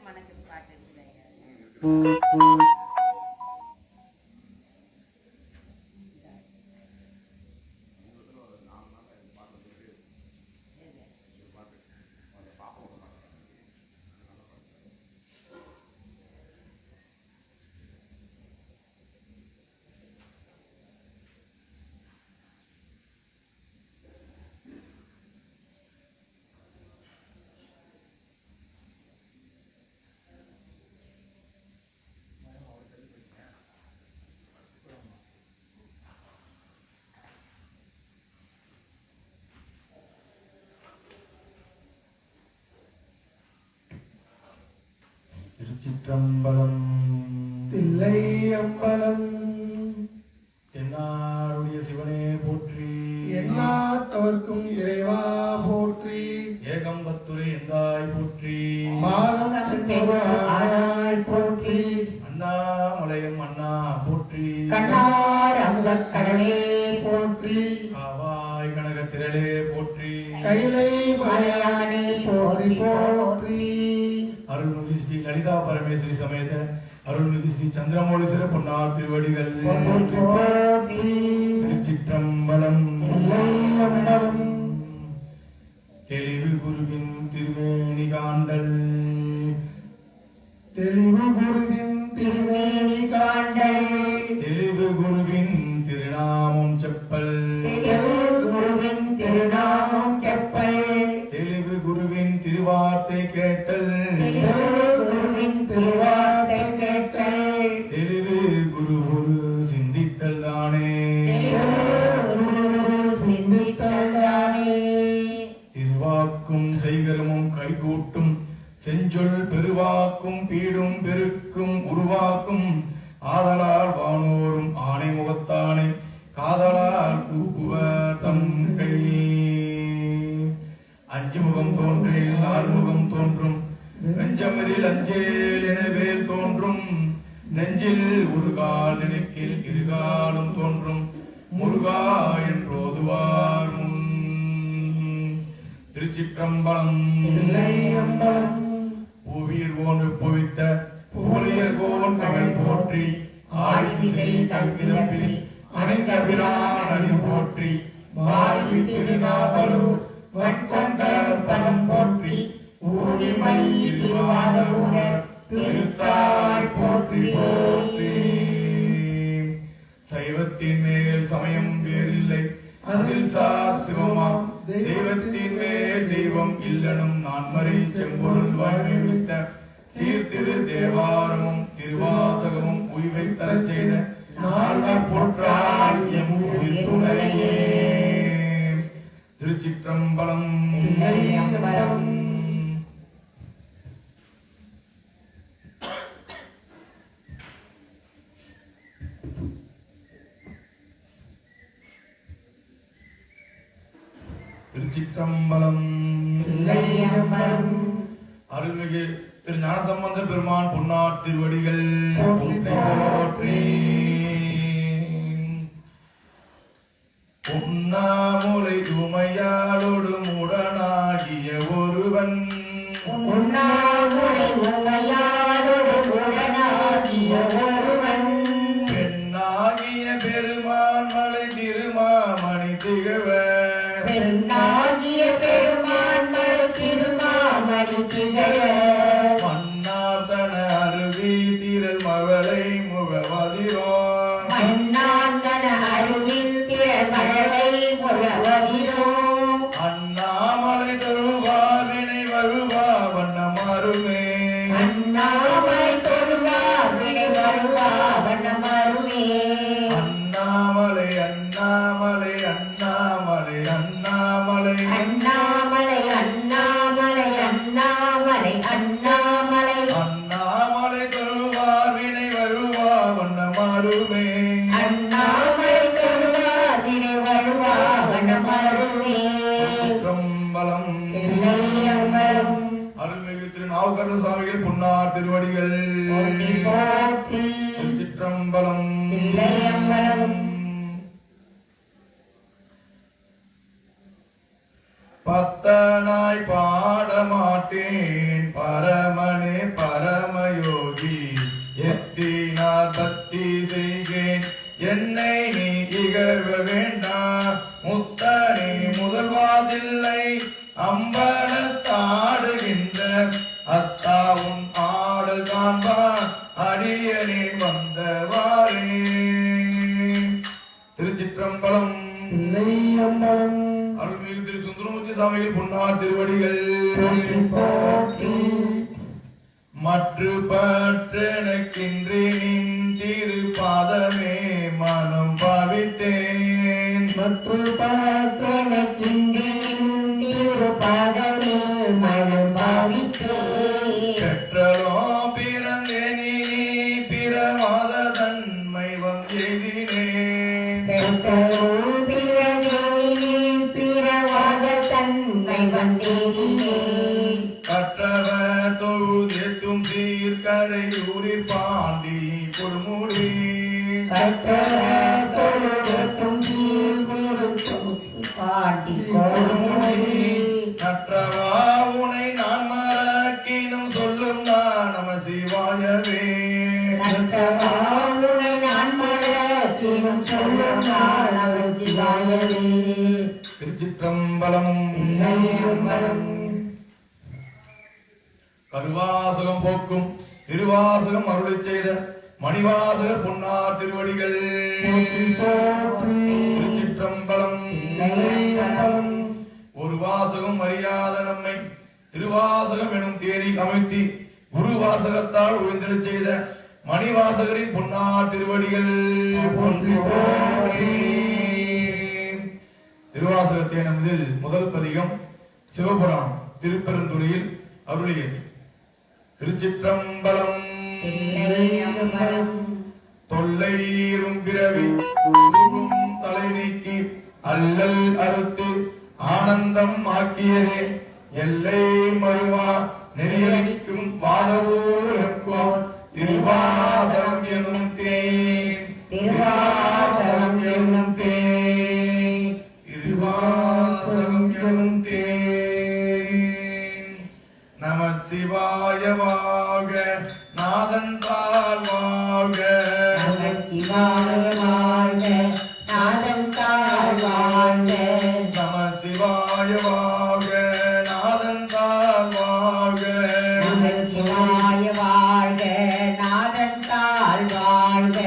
மணக்குது பாட்டு திருச்சிற்றம்பலம். தில்லை அம்பலம். தென்னாருடைய சிவனே போற்றி. எந்நாட்டவர்க்கும் இறைவா போற்றி. ஏகம்பத்துரை எந்தாய் போற்றி. மாதம் போற்றி. அண்ணாமலையம் அண்ணா போற்றி. கண்ணார் அமுதக் கடலே போற்றி. காவாய் கனக திரளே போற்றி. கைலை மலையானே போற்றி போற்றி. அருள்மிகு ஸ்ரீ லலிதா பரமேஸ்வரி சமேத அருள்மிகு ஸ்ரீ சந்திரமௌலீஸ்வர பொன்னார் திருவடிகள் போற்றி. திருச்சிற்றம்பலம். தெளிவு குருவின் திருவேணி காண்டல். தெளிவு குருவின் திருவேணி காண்டல். தெளிவு குருவின் திருநாமம் செப்பல். தெளிவு குருவின் திருநாமம் செப்பல். தெளிவு குருவின் திருவார்த்தை கேட்டல். தெளிவு குருவின் திருவார்த்தை கேட்டல். தெளிவு குரு ஒரு சிந்தித்தல் தானே. சிந்தித்தல் தானே. திருவாக்கும் செய்கரமும் கைகூட்டும் செஞ்சொல் பெருவாக்கும் பீடும் பெருக்கும் உருவாக்கும் ஆதலால் வானோரும் ஆணை முகத்தானை காதலால் கூப்புவ தம் கையே. அஞ்சு முகம் தோன்றில் ஆறுமுகம் தோன்றும் நெஞ்சமரில் அஞ்சேல் என வேல் தோன்றும். நெஞ்சில் ஒரு கால் நினைக்கில் இருகாலும் தோன்றும் முருகா என்றோதுவார் முன். திருச்சிற்றம்பலம். பூவியர் கோன் புவித்த பூலியர் கோன் தமிழ் போற்றி. ஆழிமிசை தங்கிதப்பில் அணைந்த பிரானடி போற்றி. வாழ்வி திருநாவலூர் வட்கொண்ட பதம் போற்றி. ஊழிமை திருவாதூர் திருத்தாள் போற்றி போற்றி. சைவத்தின் மேல் சமயம் வேறில்லை அதில் சார் சிவமாம். தெய்வத்தின் மேல் தெய்வம் இல்லனும் நான்மறை செம்பொருள் வாழ்வித்த சீர்திரு தேவாரமும் திருவாசகமும் உய்வை தரச் செய்த நால்வர் போற்றால் எம் உயிர் துணையே. திருச்சிற்றம்பலம். திருச்சிற்றம்பலம். அருள்மிகு திரு ஞானசம்பந்த பெருமான் பொன்னார் திருவடிகள் போற்றி. உண்ணாமுலை உமையாளோடு உடனாகிய ஒருவன். பெண்ணாகிய பெருமான் மலை திருமாமணி திகழ. மன்னாதன அருவி திரள் மவளை முகவதிரோ. அண்ணாமலை தொழுவாவினை வருவா வண்ணமருமே. அண்ணாமலை அண்ணாமலை அண்ணாமலை அண்ணாமலை அண்ணாமலை தொழுவாவினை வருவா வண்ணமருமே. திருச்சிற்றம்பலம். அருள்மிகு திரு நாவுக்கரசு சுவாமிகள் பொன்னார் திருவடிகள். திருச்சிற்றம்பலம். பத்தனாய் பாடமாட்டேன் பரமனே பர கண்ணால் காண்பான் அடியனே வந்தவாறே. திருச்சிற்றம்பலம். அருள்மிகு திரு சுந்தரமூர்த்தி சாமிகள் பொன்னார் திருவடிகள் மற்று பற்றெனக்கின்றேன் திருப்பாதமே மனம் பாவித்தேன். மற்று பற்றெனக்கின்றேன் திருப்பாதமே மனம் பாவித்தேன். பெற்றலோ பிறந்தேனி பிறவாத தன்மை வந்தேனேன். பெற்றலோ பிறந்தேனி பிறவாத தன்மை வந்தேனேன். கற்றவர் தொழுதெத்தும் சீர்கரை ஊரில் பாண்டி கொடுமுடி. கற்றவர் தொழுதெத்தும் சீர்கரை பாண்டி கொடுமுடி. நற்றவா உனை நான் மறக்கினும் சொல்லும் நான் நம சிவாயவே. நற்றவா உனை நான் மறக்கினும் சொல்லும் நான் நம சிவாயவே. திருச்சிற்றம்பலம். கருவாசகம் போக்கும் திருவாசகம் அருளைச் செய்த மணிவாசகர் பொன்னார் திருவடிகள் திருச்சிற்றம்பலம். ஒரு வாசகம் அறியாத நம்மை திருவாசகம் எனும் தேடி அமைத்தி குரு வாசகத்தால் உயர்ந்திடச் செய்த மணிவாசகரின் பொன்னார் திருவடிகள். திருவாசகத்தை நமதில் முதல் பதிகம் சிவபுராணம் திருப்பெருந்துறையில் அருளியது. திருச்சிற்றம்பலம். தொல்லையிரும் பிறவி தலை நீக்கி அல்லல் அறுத்து ஆனந்தம் ஆக்கியதே எல்லை மறுவா நெறியளிக்கும் வாதவூருக்கும் திருவாசகம் என்னும் தேன். திருவாசகம் என்னும் தேன். திருவாசகம் என்னும் தேன். நம சிவாய வாக நாதன் தாழ் வாக. நம சிவாய வாழ்க நாதன் தாழ் வாழ்க. நம சிவாய வாக நாதன் தாழ் வாக. நம சிவாய வாழ்க நாதன் தாழ் வாழ்க.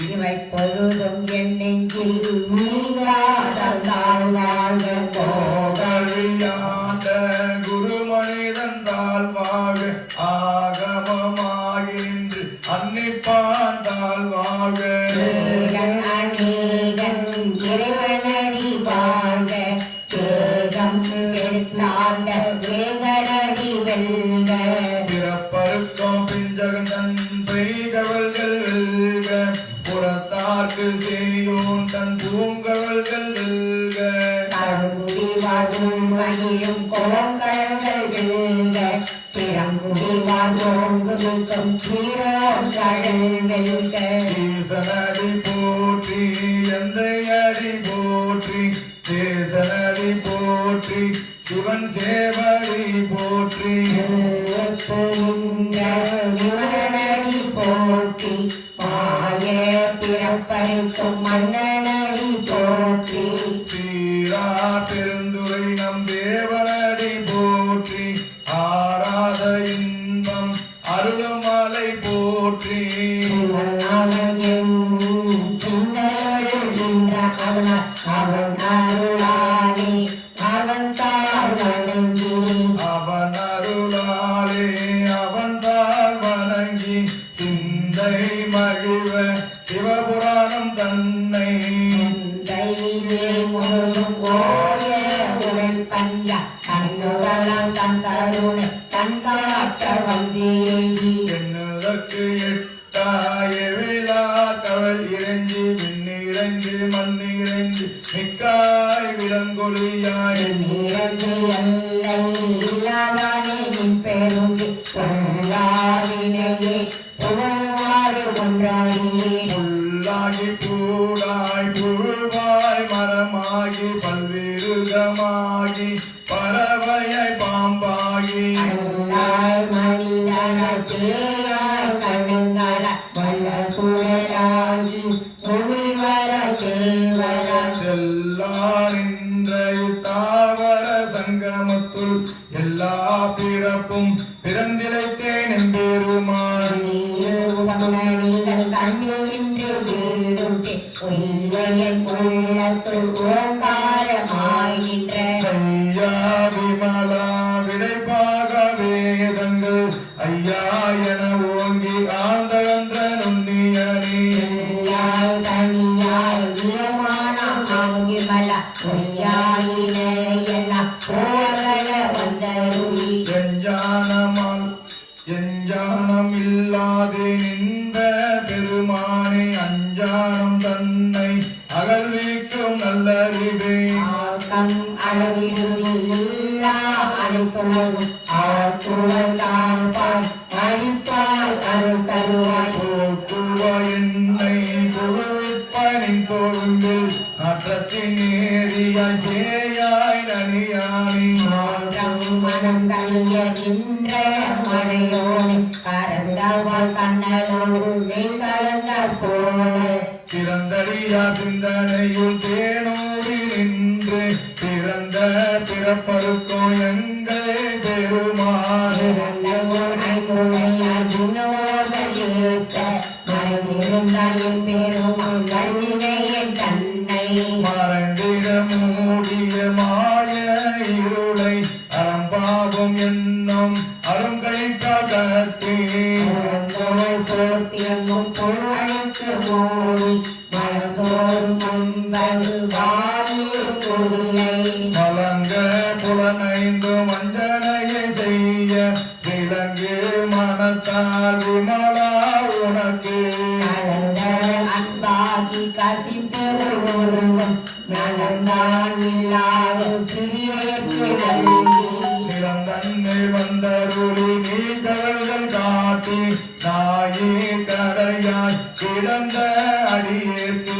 இவை பொழுதும் என் நெஞ்சில் நீங்காதல் தாழ் வாழ்க. கோகழியாண்ட குருமனிதன் தாழ் வாக. ஆகமமாகி நின்று அன்னிப்பான் தாழ் வாக. ஏகன் அநேகன் இறைவனடி வாழ்க. ஏகம் எடுத்தாண்ட வேகனடி வெல்க. பிறப்பருக்கும் பிஞ்சகன் பெய்கவல்கள் வெல்க. புறத்தார்க்கு செய்யோன் தன் பூங்கவல்கள் வெல்க. கருங்குடி வாழும் மகிழும் கோங்கழல்கள் வெல்க. சிறங்குடி வாழ்வோங்குக்கும் சீரோங்கழல் வெல்க. ஈசனடி போற்றி எந்தை அடி போற்றி. தேசனடி போற்றி சிவன் சேவடி போற்றி. விமலனடி போற்றி. மாய பிறப்பருக்கும் மன்னனடி போற்றி. சீரா பெருந்துரை நம் தேவனடி போற்றி. ஆராத இன்பம் அருளுமலை போற்றி. அவன் அருளாலே அவன் தாழ் வணங்கி. அவன் அருளாலே அவன் தாழ் வணங்கி. சிந்தை மகிழ்வ சிவபுராணம் தன்னை. தையே முழுதும் ஓய உரை பஞ்ச கண்ணுதலாம் தன் கருணை தன் காட்ட வந்தேகி. என்னதற்கு எட்டாய விழா கவல் இறைஞ்சி விண்ணிறைஞ்சு மண்ணிறைஞ்சு மிக்காய் விலங்கொழியாய். நிறந்து எல்லை இல்லாதானே நின் பெருந்தி பொல்லாவினையே புகழ்வாறு ஒன்றாடியே. புல்லாகி பூடாய் புழுவாய் மரமாகி பல்வேறுகமாகி பறவையாய் பாம்பாகி. அல்லாய் மனிதன தேயாய் கண்ணுங்கள வல்ல சூழலாகி முனிவர தேவர. செல்லார் என்ற தாவர சங்கமத்துள் எல்லா பிறப்பும் பிறந்திழைத்தேன் என்பெருமான். பொய்யன் உள்ளத்துள் ஓங்காரமாய் நின்ற ஐயா விமலா விடைப்பாக வேதங்கள் ஐயா என ஓங்கி ஆழ்ந்தகன்ற நுண்ணியனே பொய்யாய் தனியாய் வியமானம் ஆங்கிமல பொய்யாயினையெல்லாம் போகல வந்தருளி எஞ்ஞானம் இல்லாதே நின்ற பெருமானே அஞ்ஞானம் தன்னை அகழ்விக்கும் நல்லறிவே ஆக்கம் அளவிடுதி இல்லா அனைத்துலகும் ஆற்றுவதால் அழிப்பால் அருள் தருவாய் போக்குவ என்னை புகழ்ப்பனின் கொழும்பில் நாற்றத்தின் ஏறியாய் சேயாய் நனியானே மாற்றம் மனம் தனிய நின்ற மறையோனே கரந்தவாள் கண்ணலோடு நெய் கலந்த போல சிறந்தறியா சிந்தனையுள் தேனோடி நின்று பிறந்த பிறப்பருக்கோ எங்கள் பெருமானே மறைந்திட மூடிய மாய இருளை அறம்பாவும் என்னும் அருங்கை மலங்க புலனைந்து மஞ்சனையை செய்ய விலங்கு மனத்தால் விமலா உனக்கு அன்பாகி கசிப்பு ஒருவன் நலந்தான் இல்லாத சிறியற்கு நிலந்தன்னை வந்தருளி நீ கடல்கள் காட்டி நாயே கரையாய் கிடந்த அடியேற்கு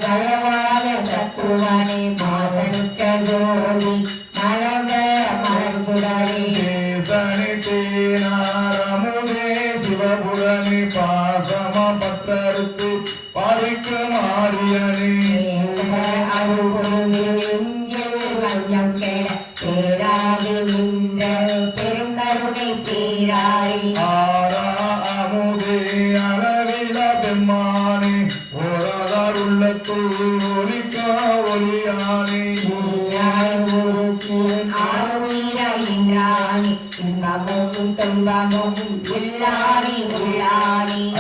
தயவாத தத்துவனை மாசனுக்க ஜோதி மலர்ந்த மலர்புடரே தேசனி தேனாரமுதே சிவபுரணி பாசம பத்தருத்து பாதிக்கு மாறியனே ஆரா அமுதே அளவில பெம்மானே ஓராதார் உள்ளத்துள் ஒலிக்க ஒலியானே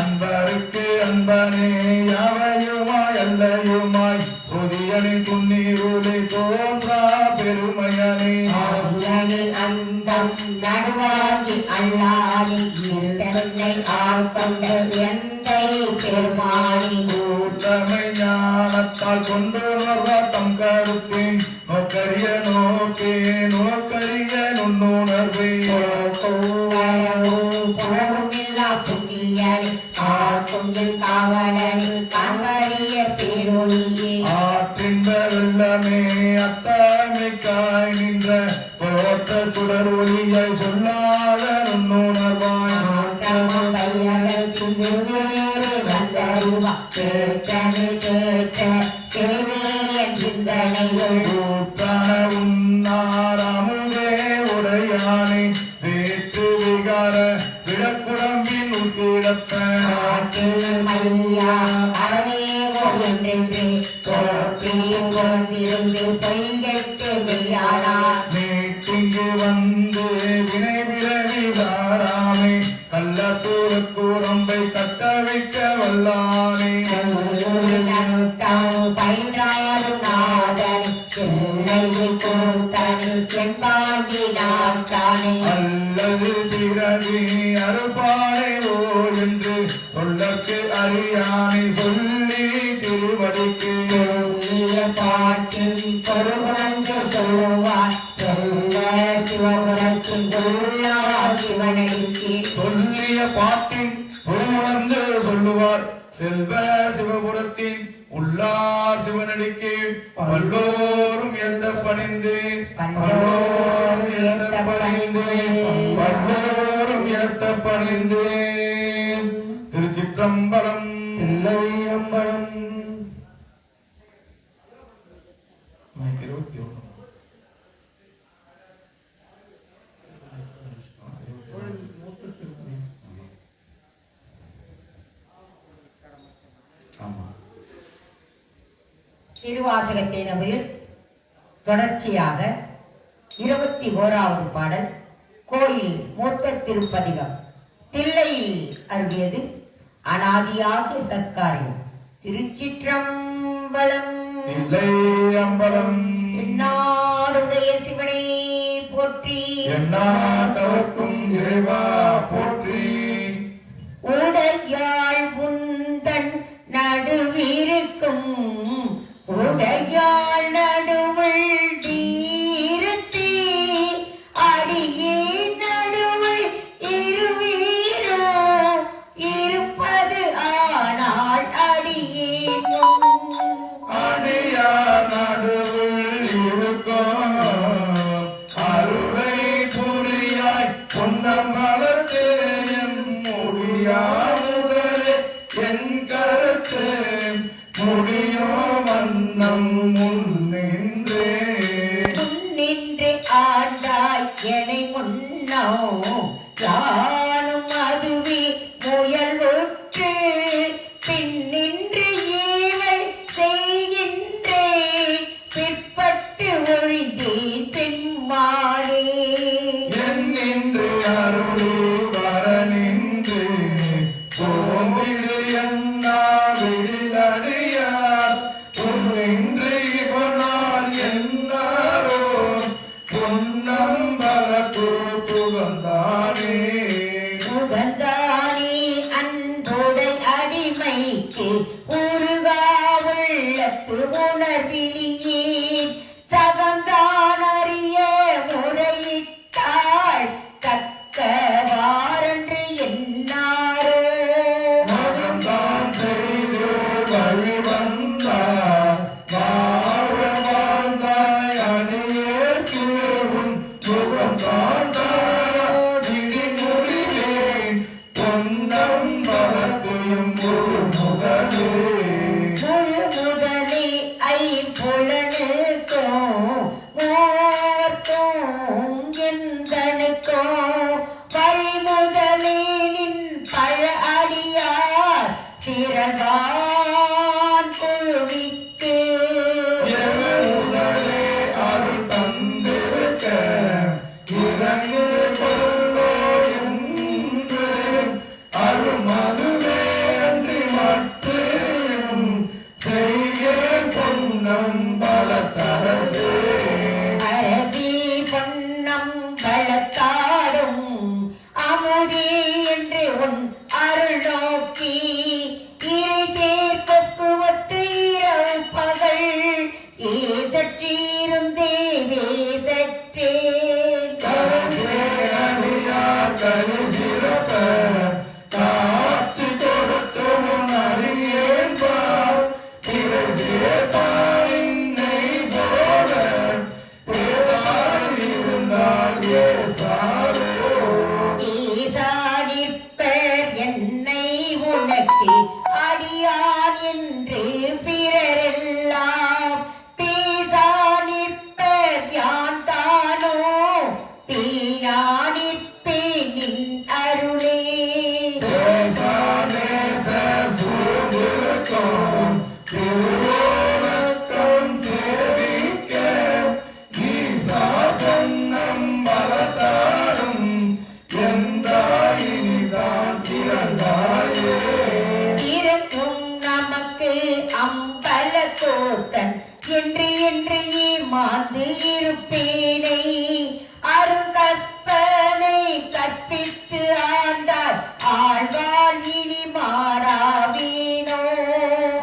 அன்பருக்கு அன்பனே யாவையுமாய் அல்லையுமாய் சொதியனை துண்ணீருளை தோன்றா பெருமையனே அந்தம் நடுவாகி அல்லாதி இருந்தனை ஆட்கொண்ட எந்தை பெருமானி கூட்டமை ஞானத்தால் கொண்டு தம் கருத்தின் நோக்கரிய நோக்கே நோக்கரிய நுண்ணுணர்வை புறமுமில்லா புண்ணியனை ஆட்கொண்டில் காவலனில் காவலிய பேரொழியே ஆற்றின்ப வெள்ளமே அத்தாமைக்காய் நின்ற தோற்ற சுடர் ஒளியை சொல்லாத நுண்ணுணர்வாய் கூட்டான உன்னாரமுதே உடையானே வேற்று விகார விடக்குடம்பின் உட்கிடத்த நீட்டிங்கு வந்து வினை விரவி தாராமே கள்ளத்தூரக்கூரம்பை கட்ட வைக்க வல்லானே பயின்றாலும் நாதனை செம்பாண்டி நாட்டானே அல்லது பிறவி அறுபானை ஓ என்று சொல்லக்கு அறியானை சொல்லி திருவடிக்கு பாட்டின் பொருளன்று சொல்லுவார் சொல்ல சிவபுரத்தின் உள்ளார் சிவனடிக்கு சொல்லிய பாட்டின் பொருளுணர்ந்து சொல்லுவார் செல்வ சிவபுரத்தின் உள்ளார் சிவனடிக்கு வல்லோரும் எந்த பணிந்து வல்லோரும் எந்த பணிந்து வல்லோரும் ஏத்த பணிந்து திருச்சிற்றம்பலம் இல்லையம்பலம் 21 திருவாசகத்தை நபரில் தொடர்ச்சியாக 21வது பாடல் கோயில் மூத்த திருப்பதிகம் தில்லையில் அருளியது அநாதியாக சத்காரியம். திருச்சிற்றம்பலம். தில்லை அம்பலம் என்னாருடைய சிவனை போற்றி, எந்நாட்டவர்க்கும் இறைவா போற்றி. உடையாள் உந்தன் நடுவிருக்கும் உடையாள் நடுவுள் நீருத்தி அடியே நடுவுள் இருவீரோ இருப்பது ஆனால் அடியே அடியா நடுவில் இருக்கும் அருளை புரியாய் பொன்னம்பலத்தே என் முடியாமுதலே என் கருத்து முடியோ வண்ணம் முன்னின்றே முன்னின்று ஆண்டாய் எனை முன்னோ யானும் அதுவே முயல்வுற்று பின்னின்று ஈவை செய்கின்றே பிற்பட்டு ஒழிந்தேன் செம்மானே. என்னின்று அருளி வரனின்று கோவிடு என்னாவிடில் அடியார் உன்னின்று இவனால் என்னாரோ பொன்னம்பல புகழ்ந்தானே. உகந்தானே அன்புடை அடிமைக்கு உருகா உள்ளத்து உணர்விலியே சகந்தான் அறிய முறையிட்டாள் தக்கவாறன்று என்னாரோ. மகன்தான் செய்து வழிவந்தார் வாழ வாழ்ந்தாய் அணியேற்று உன் முகம்தான் விழிமொழிவேன் பொன்னம்பலத்தையும் முழு முதலே. முழு முதலே ஐம்புலனுக்கும் மூர்க்கும் எந்தனுக்கும் வழி முதலே நின் பழ அடியார் திரள்வான் குழுவிக்கு. முதலே அருள் தந்திருக்க இறங்கு கொள்ளோ என்று அருள் மதுவே அன்றி மட்டும் செய்ய பொன்னம்பலத்தரசே. அரசி பொன்னம் பலத்தாடும் அமுதே என்று உன் அருள் நோக்கி இறை தேர்ப்பக்குவத்து இரவு பகல் ஏசற்றிருந்தே வேசற்றேன். கரசே அடியார் கருசிறப்ப காட்சி கொடுத்து உன் அடியேன் பார் திரைசே தாயின்னை போல பேராய் இருந்தால் ஏசாரோ. ஈசானிப்பர் என்னை உனக்கு அடியான் என்று பிறரெல்லாம் பேசானிப்பர் யான் தானோ பீனானிப்பேன் நின் அருளே. தேசாதேச சூழ்ந்திருக்கும் திருவோணக்கம் சேவிக்க ஈசா பொன்னம்பலத்தாடும் என்றாயினிதான் திறந்தாயே. இருக்கும் நமக்கு அம்பல கோத்தன் என்று என்று ஏமாந்து இருப்பேனை அருங்கற்பனை கற்பித்து ஆண்டார் ஆழ்வார் இனி மாறாவேனோ.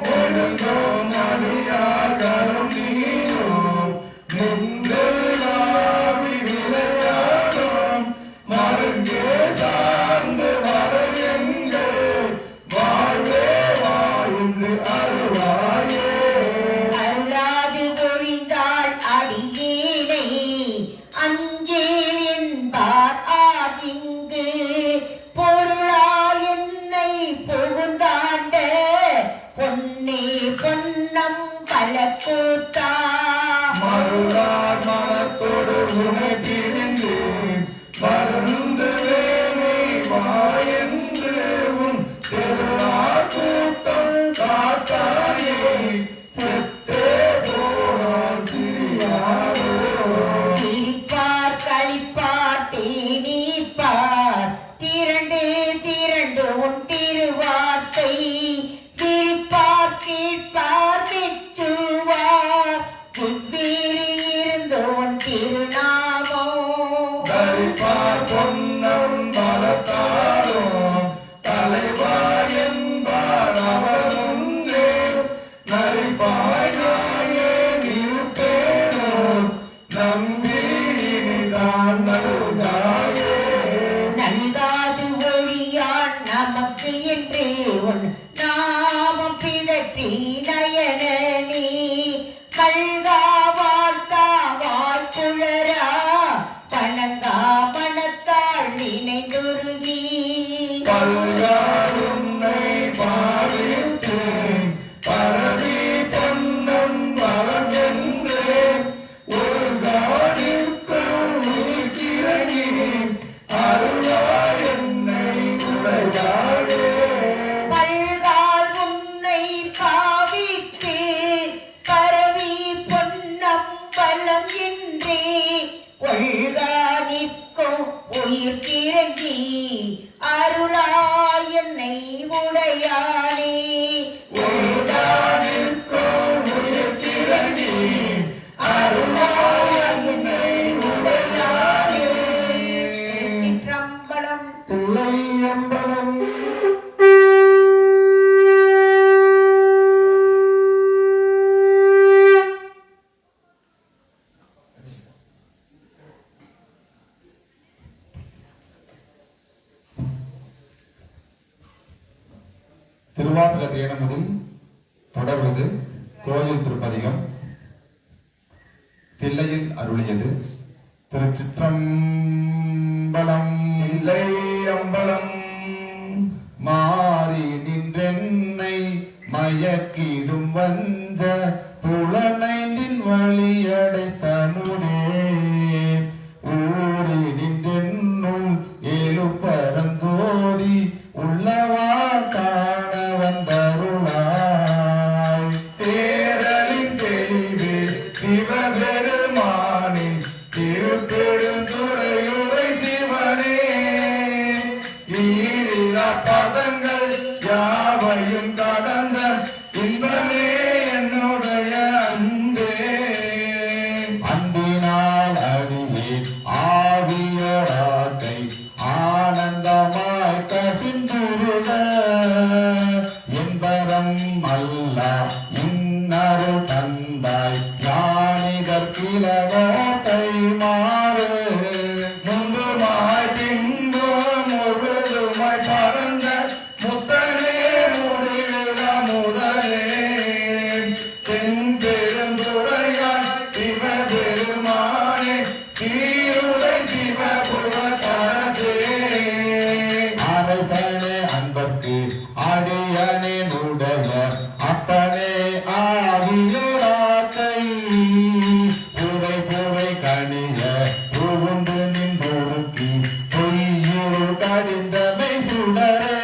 நெடுங்கோம் அடியார் கரம் நீரும் நின்று நாவி விளையாடும் மருங்கே சார்ந்து வர எங்கள் வாழ்வே வாயின்று அருளாயே. அருளாது ஒழிந்தாள் அடியே எனக்கு என்று உன் நாமம் பிதற்றி நயன நீ கல்கா வாழ்த்தா வாழ்குழரா பணங்கா மனத்தாள் நினைந்துருகி பல்காருன்னை பாவித்து பரவி பொன்னம் வரம் என்று ஒரு காணிற்கும் உயிர்க்கிறங்கி அருளாய் என்னை உடையாடே பல்கால் உன்னை பாவித்து பரவி பொன்னம் பலம் என்றே ஒழுகா நிற்கும் உயிர் கிறங்கி அருளாய் என்னை உடையானே உள்காணிற்கும் உயிர்க்கிறங்கி அருளாய் என்னை உடையாடே சிற்றம்பலம். தில்லையம்பலம் திருவாசக தேனமுதும் தொடர்வது கோயில் திருப்பதிகம். தில்லையில் அருளியது திருச்சிற்றம்பலம். இல்லை அம்பலம் மாறி நின்றென்னை மயக்கிடும் வஞ்ச புலனை நின் வழியடை தனுடே ஊறி நின்றென்னும் ஏழு பரஞ்சோதி உள்ளவா காண வந்தருளாய் தேரலின் தெளிவே சிவபெருமானின் திருப்பெருந்துறையுரை சிவனே ஈரிலா பதங்கள் யாவையும் கடந்த இன்பமே என்னுடைய அன்பே அன்பினால் அடியே ஆவியோடாக்கை ஆனந்தமாய் கசிந்துருக என்பரம் அல்ல இன்னரு தந்தாய் யானிதற்கிலகத்தை மாறு முன்புமாய் பின்பும் முழுதுமாய் பறந்த முத்தனே முடிவில முதலே தென்பெருந்துறையாய் சிவபெருமானே தீருளை சிவபுரத்தே அரசனே அன்பர்க்கு அடியனே நுடைய அப்பனே ஆவியோடாக்கை புரை புரை கணிய புகுந்து நின்றொருக்கி பொய்யுள் கடிந்தமை சுடரே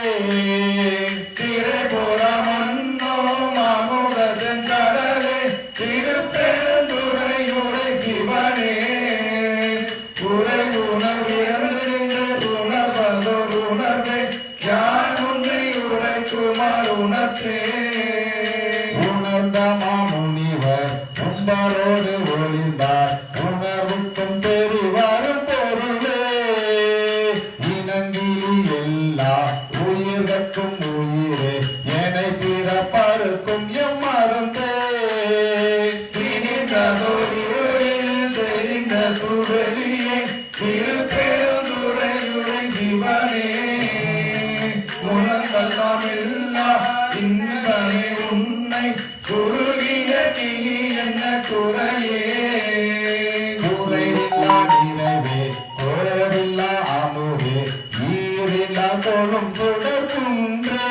திரைபுறமன்னோ மாமுகத்தின் கடலே திருப்பெருந்துறையுரை சிவனே உரை உணர்வியல் உணர்வதோர் உணர்வே யான் உன்னை உரைக்குமார் உணர்த்தே உணர்ந்த மாமுனிவர் உண்டரோடு ஒளிந்தார் உணர்வுக்கும் தெரிவாரும் பொருளே இனங்கிலி எல்லா உயிர்கட்கும் உயிரே என்னை பிறப்பருக்கும் எம்மருந்தே திணிந்ததொருளில் தெரிந்த சுடலியே திருப்பெருந்துறையுரை சிவனே உணர்வெல்லாம் இல்லா இன்பமே உன்னை குறுகிய கிளி என்ன குறையே குறைவில்லா நிறைவே கோரில்லா அமுதே ஈரில்லா கொழும் சுடர்குன்றே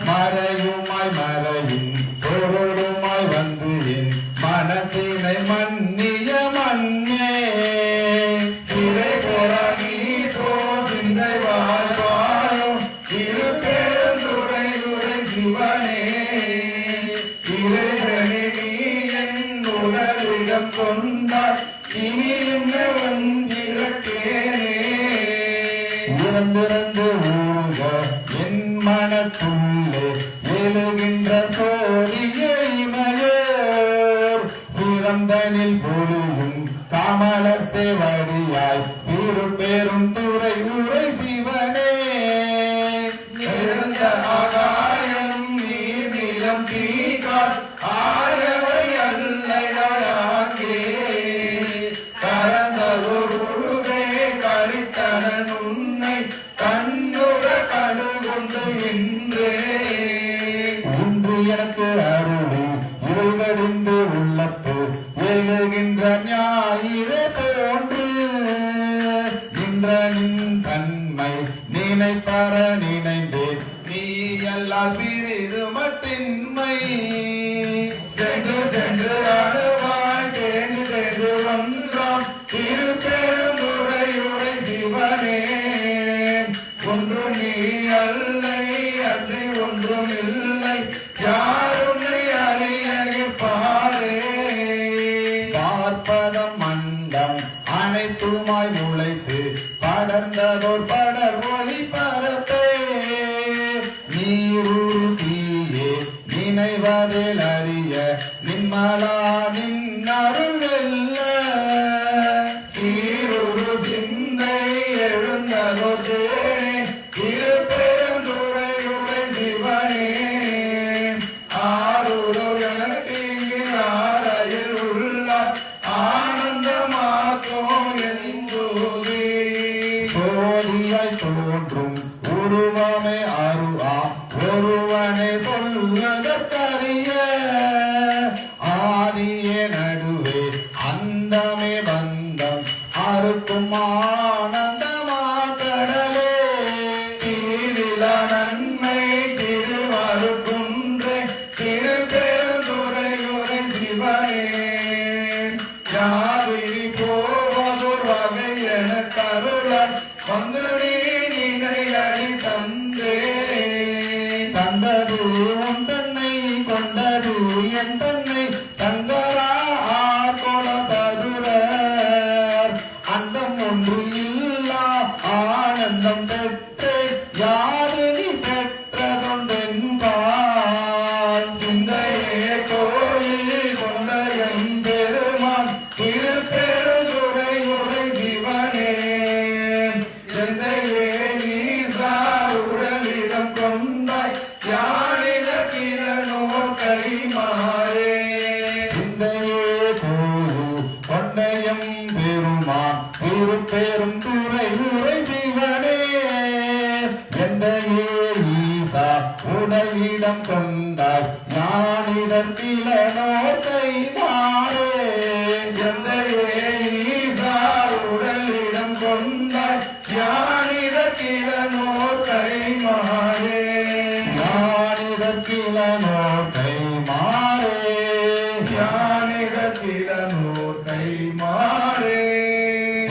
மறையுமாய் மறையும் பொருளுமாய் வந்து என் மனத்தினை மன்னிய மன்னே சிறை போராடி சிந்தை வாழ்வாயும் திருப்பெருந்துறையுரை சிவனே இறைவனே நீ என் உணர்விடம் கொண்டார் இனி என்ன வந்திருக்கேனே இறந்திறந்து ஊழ என் மனத்துள்ளே எழுகின்ற சோழிய இமையோர் பிறந்தனில் பொழியும் கமலத்தை வழியாய் திருப்பெரும் துறை உரை சிவனே எழுந்த ஆகாயம் நீர் நிலம் தீகார் ஆயவை அல்லையாங்கே கரந்த ஒரு கரித்தனன் உன்னை கண்ணுற கடுகு பெற நினைந்தேன் நீ எல்லாம் சிறிது மட்டின்மை சென்று சென்று அழுவாய் தேர்ந்து சென்று வந்தான் திருப்பெருந்துறையுரை சிவனே ஒன்றும் நீ அல்லை அன்றி ஒன்றும் இல்லை யாருன்னை அறிய பாரே பார்ப்பதம் மண்டம் அனைத்துமாய் முளைத்து படர்ந்ததோர் படர் ஒளி பரப்பே நீருரு தீயே நினைவதில் அறிய நின்மலா நின் அருள் வெல்ல சீருரு சிந்தை எழுந்ததோ தேனே திருப்பெருந்துறையுரை சிவனே ஆருரு எனக்கு இங்கு ஆரையில் உள்ளார் ஆனந்தமாக்கோ என்போதே சோதியாய் தோன்றும் உருவமே அருவா ஒருவனை சொல்வதற்கரிய ஆதியே நடுவே அந்தமே பந்தம் அறுக்கும் ஆனந்தமா கடலே தீவிலா நன்மை திருவருக்குன்றே திருப்பெருந்துறையுரை சிவனே யாவிரி போவதோர் வகை என கருளாய் வந்து நீ நினையடி தந்தே தந்தது உன் தன்னை கொண்டது என் தன்னை தந்தரா ஆர்கொல தருளர் அந்தம் ஒன்று இல்லா ஆனந்தம் பெற்று யாது நீ பெற்றதொன்றென்பால் சிந்தையே கோயில் கொண்ட எம்பெருமான் திருப்பெருந்துறையுரை சிவனே எந்தையே நீசா உடலிடம் கொண்டாய் யானித கிரணோ கைமாறே சிந்தையே கோயில் கொண்டையம் பெருமான் திருப்பெரும் துறை உரை சிவனே எந்தையே ஈசா உடலிடம் கொண்டாய் ஞானிதற்கிலனோ கை மாறே எந்தையே நீசா உடலிடம் கொண்டாய் யானித கிரணோ கைமாறே ஞானிதற்கிலனோ கை மாறே யானித கிரணோ கைமாறே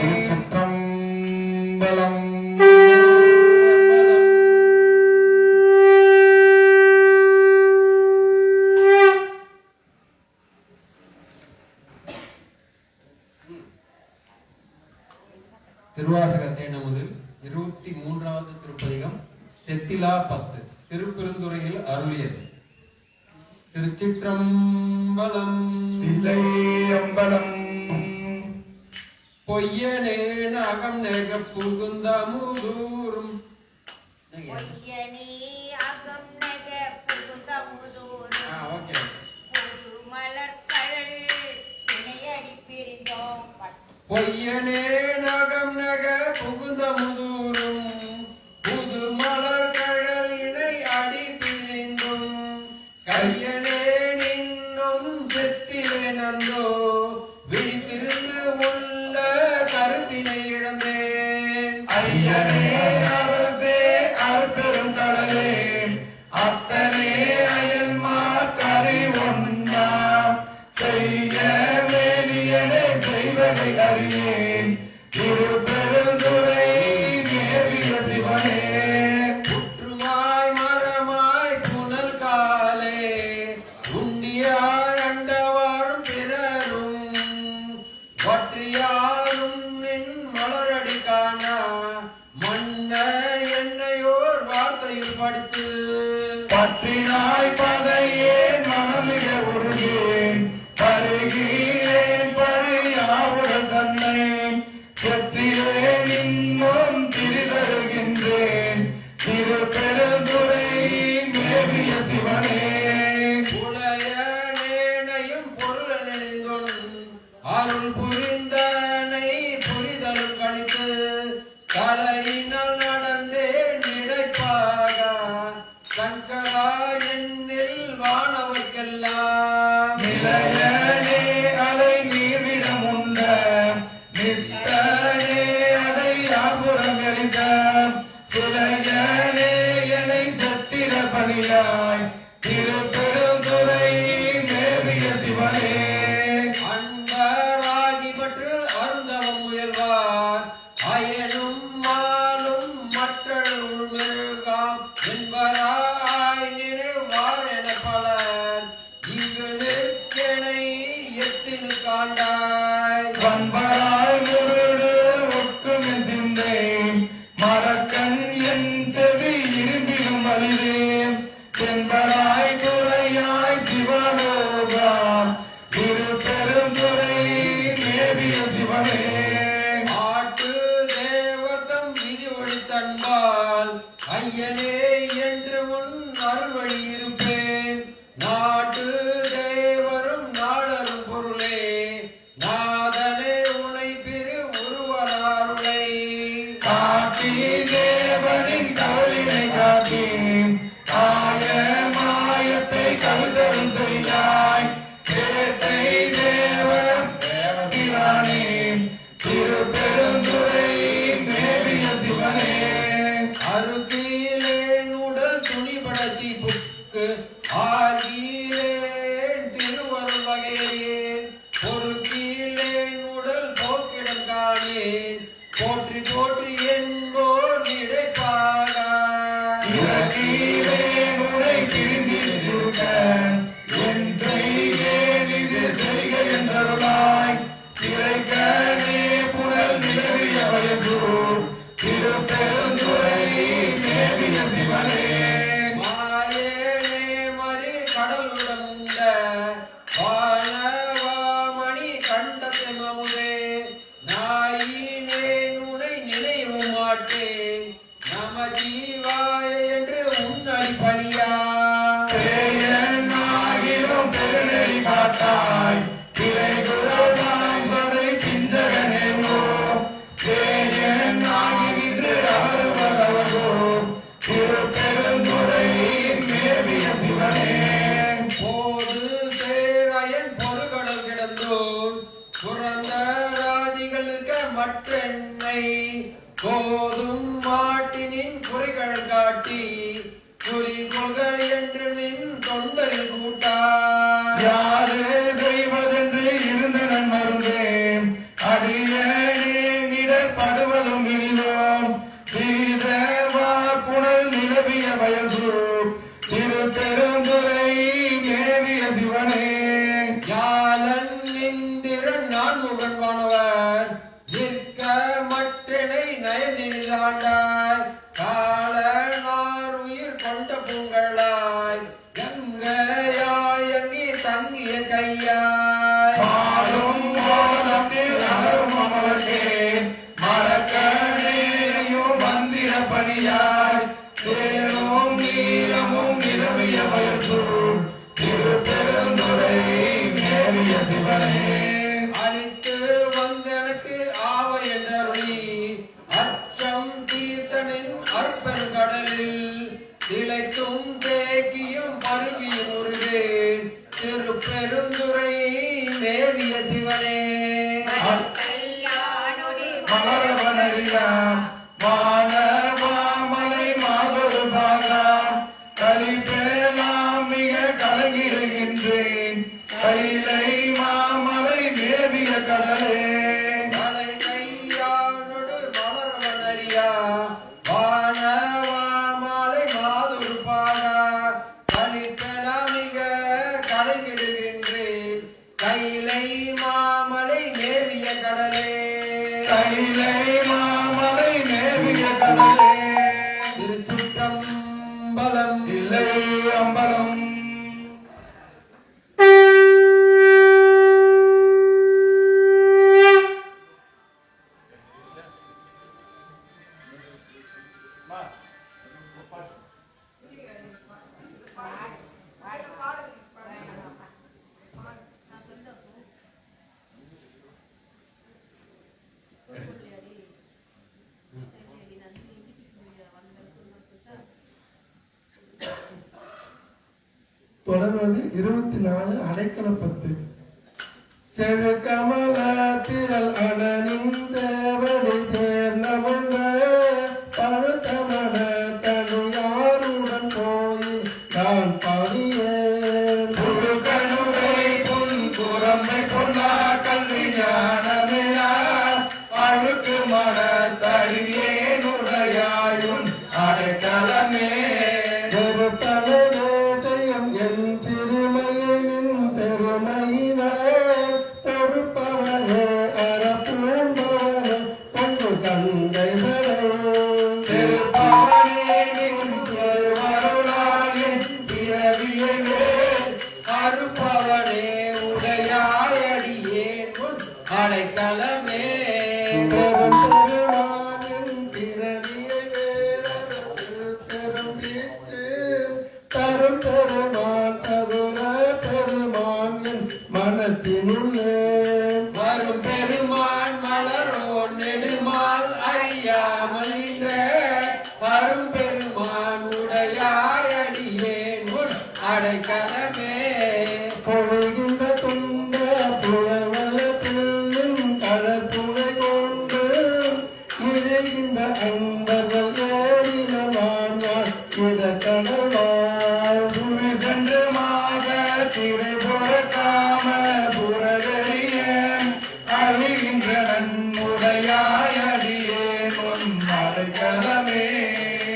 திருச்சிற்றம்பலம். திருவாசகத்தை நமது 23வது திருப்பதிகம் செத்திலா 10 திருப்பெருந்துறையில் அருளியது. திருச்சிற்றம்பலம். தில்லை அம்பலம் பொய்யனே நகம் நெக புகுந்தமுதூரும் பொய்யனே அகம் நக புகுந்தமுதூரும் ஓகே புதுமலர்கழல் இணையடி பிரிந்தோம் பொய்யனே நகம் நக புகுந்தமுதூரும் புது மலர் கழல் இணை அடி பிரிந்தும் கையனே நின்னும் செத்திலே நந்தோ விழித்திருந்து உள்ள கருத்தினை இழந்தேன். ஐயனே அருள்தே அருட்பெரும் கடலே அத்தனே அயன்மார் கரை ஒன்னா செய்ய வேலியனே செய்வதை அறியேன் திருப்பெருந்துறை மேவிய சிவனே புற்றுமாய் மரமாய் புனல் காலே உண்டியாய் அண்டவாரும் பிறரும் வற்றியாரும் நின் மலரடி காணா மன்ன என்னையோர் வார்த்தையில் படித்து பற்றினாய் பதையே மனமிக உருகேன் பருகிறேன் பரியாவுடன் தன்னை செத்திலேன் இன்னும் திரிதருகின்றேன் திருப்பெருந்துறை மேவிய சிவனே உடைய நேனையும் பொருள் நினைந்தொன் அருள் புரிந்தனை புரிதலும் கணித்து தலையினால் நடந்தேன் நினைப்பாக சங்கரா என்னே சிலையனே என்னை சத்திர பணியாய் திருப்பெருந்துறை மேவிய சிவனே அன்பராகி பற்று அருந்தவம் முயல்வார் அயனும் மாலும் மற்றொரு மிருகாம் என்பராய் நினைவார் என பலர் இங்கு நிற்கனை எத்தினு காண்டாய் பண்பராய் முருடு ஒக்குமே சிந்தை மரக்கண் என் செவி இரும்பிடும் வலிதேன் என்பராய் துறையாய் சிவலோகா திருப்பெருந்துறை மேவிய சிவனே ஆட்டு தேவதம் விதி ஒழித்தன்பால் ஐயனே என்று உன் அருள்வழி இருப்பேன் நாட்டு தேவரும் நாடரும் பொருளே நாதனே உனை பிறு உருவராருளை காட்டி தேவனின் கவலினை காட்டி ஆய மாயத்தை கழுதரும் செய்யாய் சேத்தை தேவன் தேவதிரானே திருப்பெருந்துறை மேவிய சிவனே அருகிலேன் உடல் துணிபடத்தி புக்கு ஆகிலேன் திருவருள் வகையேன் பொறுக்கிலேன் உடல் போக்கிடம் காணேன் போற்றி போற்றி என்போர் இடைப்பாக இறக்கிலே உனை கிழிந்திருக்க என் செய்கேன் இது செய்க என்றருளாய் திரைக்கனே புனல் நிலவிய வயது திருப்பெருந்துறை மேவிய சிவனே மாயேனே மறி கடலுடன் உண்ட வானவாமணி கண்டத்தை மமுதே நாயினே உனை நினைவும் மாட்டேன் நம ஜீவாய என்று உன்னடி பணியா தேயனாகிலும் பெருநெறி காட்டாய் திரைகுலதாம் படை பிஞ்சகனேவோ சேயனாகி நின்று அருள்வதவகோ திருப்பெருந்துறை மேவிய சிவனே போது சேராயன் பொறுகடல் கிடந்தோம் புறந்த ராதிகள் இருக்க மற்றெண்ணை போதும் மாட்டினின் குறிகள் காட்டி குறிகொள்கள் என்று நின் தொண்டரில் கூட்டாய் யாரு செய்வதென்று இருந்தனன் மருந்தேன் அடியேனே இடப்படுவதும் இல்லோம் சீதவா புனல் நிலவிய வயசு திருப்பெருந்துறை மேவிய சிவனே யாதன் இந்திரன் நான் முகன்வானவர் நிற்க மற்றனை நயனிலாண்டாய் காலனார் உயிர் கொண்ட பூங்களாய் கங்கையாய் அங்கி தங்கிய கையாய் பாடும் வானத்தில் அகரும் அமலக்கே மரக்கணையும் மந்திர பணியாய் சேரும் நீளமும் நிலவிய வயசு திருப்பெருந்துறை மேவிய சிவனே அழித்து வந்தனக்கு ஆவ என்றருளி அச்சம் தீர்த்தனின் அற்பன் கடலில் திளைத்தும் தேக்கியும் பருகியும் உருவேன் திருப்பெருந்துறை மேவிய சிவனே கையானொடி மலரவனறியாம் வானவாமலை மாதொரு பாகா கலிப்பேலாம் மிக கலங்கிடுகின்றேன் கைலை மாமலை மேவிய கடலே மலை கையானொடு மலர்வனறியா வானவாமலை மாதுருப்பாகா கலிப்பெலாமிக கலங்கிடுகின்றேன் கைலை மாமலை மேவிய கடலே கைலை மாமலை மேவிய கடலே திருச்சிற்றம்பலம் இல்லை அம்பலம் தொடர்வது 24 அடைக்கலப்பத்து. செழுகமல திரள் அணனின் சேவடி சேர்ந்தவங்க பழுத்தமல அடைக்கலமே பெருத்தலையம் என் திருமையின் பெருமையினே பொறுப்பவனே அறப்பூண்டவனே பொங்கு கங்கை அறுப்பவனே உடையாயடியே உன் அடைக்கலமே பெருமானின் பிறவியை பெரும் வீச்சு தரும் பெருமான் சதுர பெருமானின் மனத்தினுள்ளே வரும் பெருமான் மலரோ நெடுமால் அறியாமலின்ற வரும் பெருமான் உடையாயடியே உன் அடைக்கலமே பொழுகின்ற துண்ட புலவலத்திலும் கடற்புனை கொண்டு இருகின்ற அன்பர்கள் ஏறினவான் இடக்கடவாய் புவி சென்று மாக திரை புறக்காம புறதறிய அழிகின்ற நன்முடையாயடியே உன் அடைக்கலமே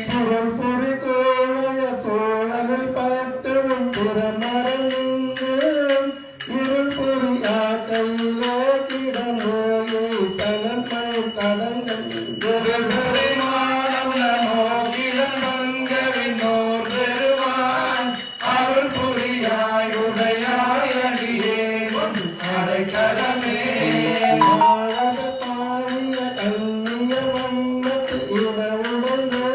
சுரல் பொறி கோழைய சோழலில் பட்டு புறமறந்து இருள் பொறியா கையிலே கிடந்தோயை தலன்மை தடங்கள் பெருமானம் நமோகிலம் பங்கவினோர் பெருமான் அருள் புரியாய் உடையாயடியே உன் அடைக்கலமே ஆழத பாடிய கண்ணிய வண்ணத்து இடவுடனே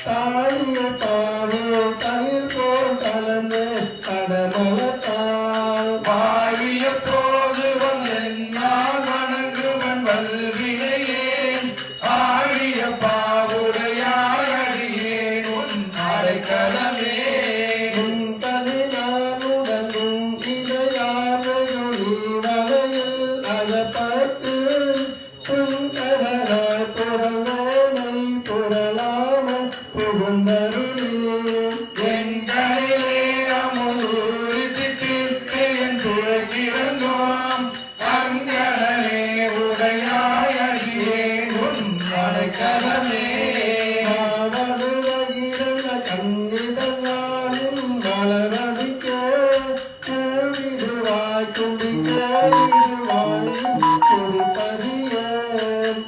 தாழிய பாடு தயிர் போல் கலந்து கடமலத்தால் வாழிய போது வந்தென்னால் வணங்குவன் வல்வினையேன் ஆழிய பாவுடையாயடியே உன் அடைக்கலமே கலினானுடனும் இடையாரையொளி வலையில் அகப்பட்டு புன்கடலாய் புறவேனை புரளாமல் புகுந்தருளி எங்களிலே அமுதூரித்து தீர்த்து என் துழைக்கிறோம் அங்கடலே உடையாயடியே உன் அடைக்கலமே மாவடுவகிரந்த கண்ணிடங்காலின் மலரடிக்க கூவிடுவாய் குடிக்கேடுவாய் குறிப்பறிய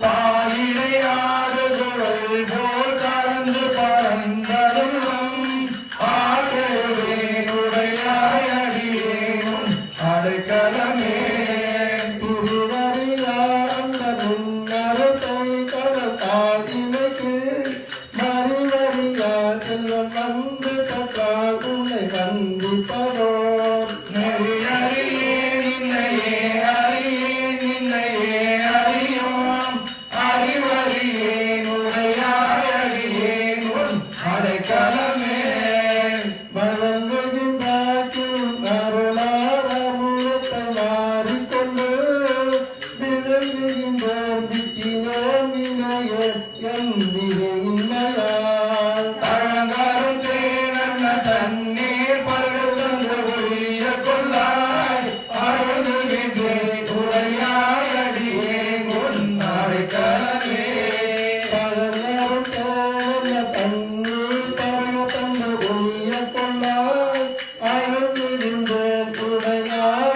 பாயிலை ஆடுகள் போல் கலந்து பறந்தருளும் ஆகவே உடையாயடியே உன் அடைக்கலமே திருவறியா அந்த முன்னரத்தை கடத்தால் இணைக்கு மறிவறியா செல்வம் வந்து கற்றால் உன்னை வந்திப்பதோ நெறியறியே நின்னையே அறியே நின்னையே அறியோம் அறிவறியே உடையாயடியே உன் அடைக்கலமே வழங்குகின்றாக்கும் அருளாரமுகத்தை மாறிக்கொண்டு விளங்குகின்ற வித்தினோமினைய எந்திரையின்மையால் தழங்காரும் தேனன்ன தண்ணீர் பருகந்து ஒழிய கொள்ளாய் அருள்கின்றே உடையாயடியே உன் அடைக்கலமே பழங்கரும் தேன தண்ணீர் பருகத்தந்து ஒழிய கொள்ளாய் அருள்கின்ற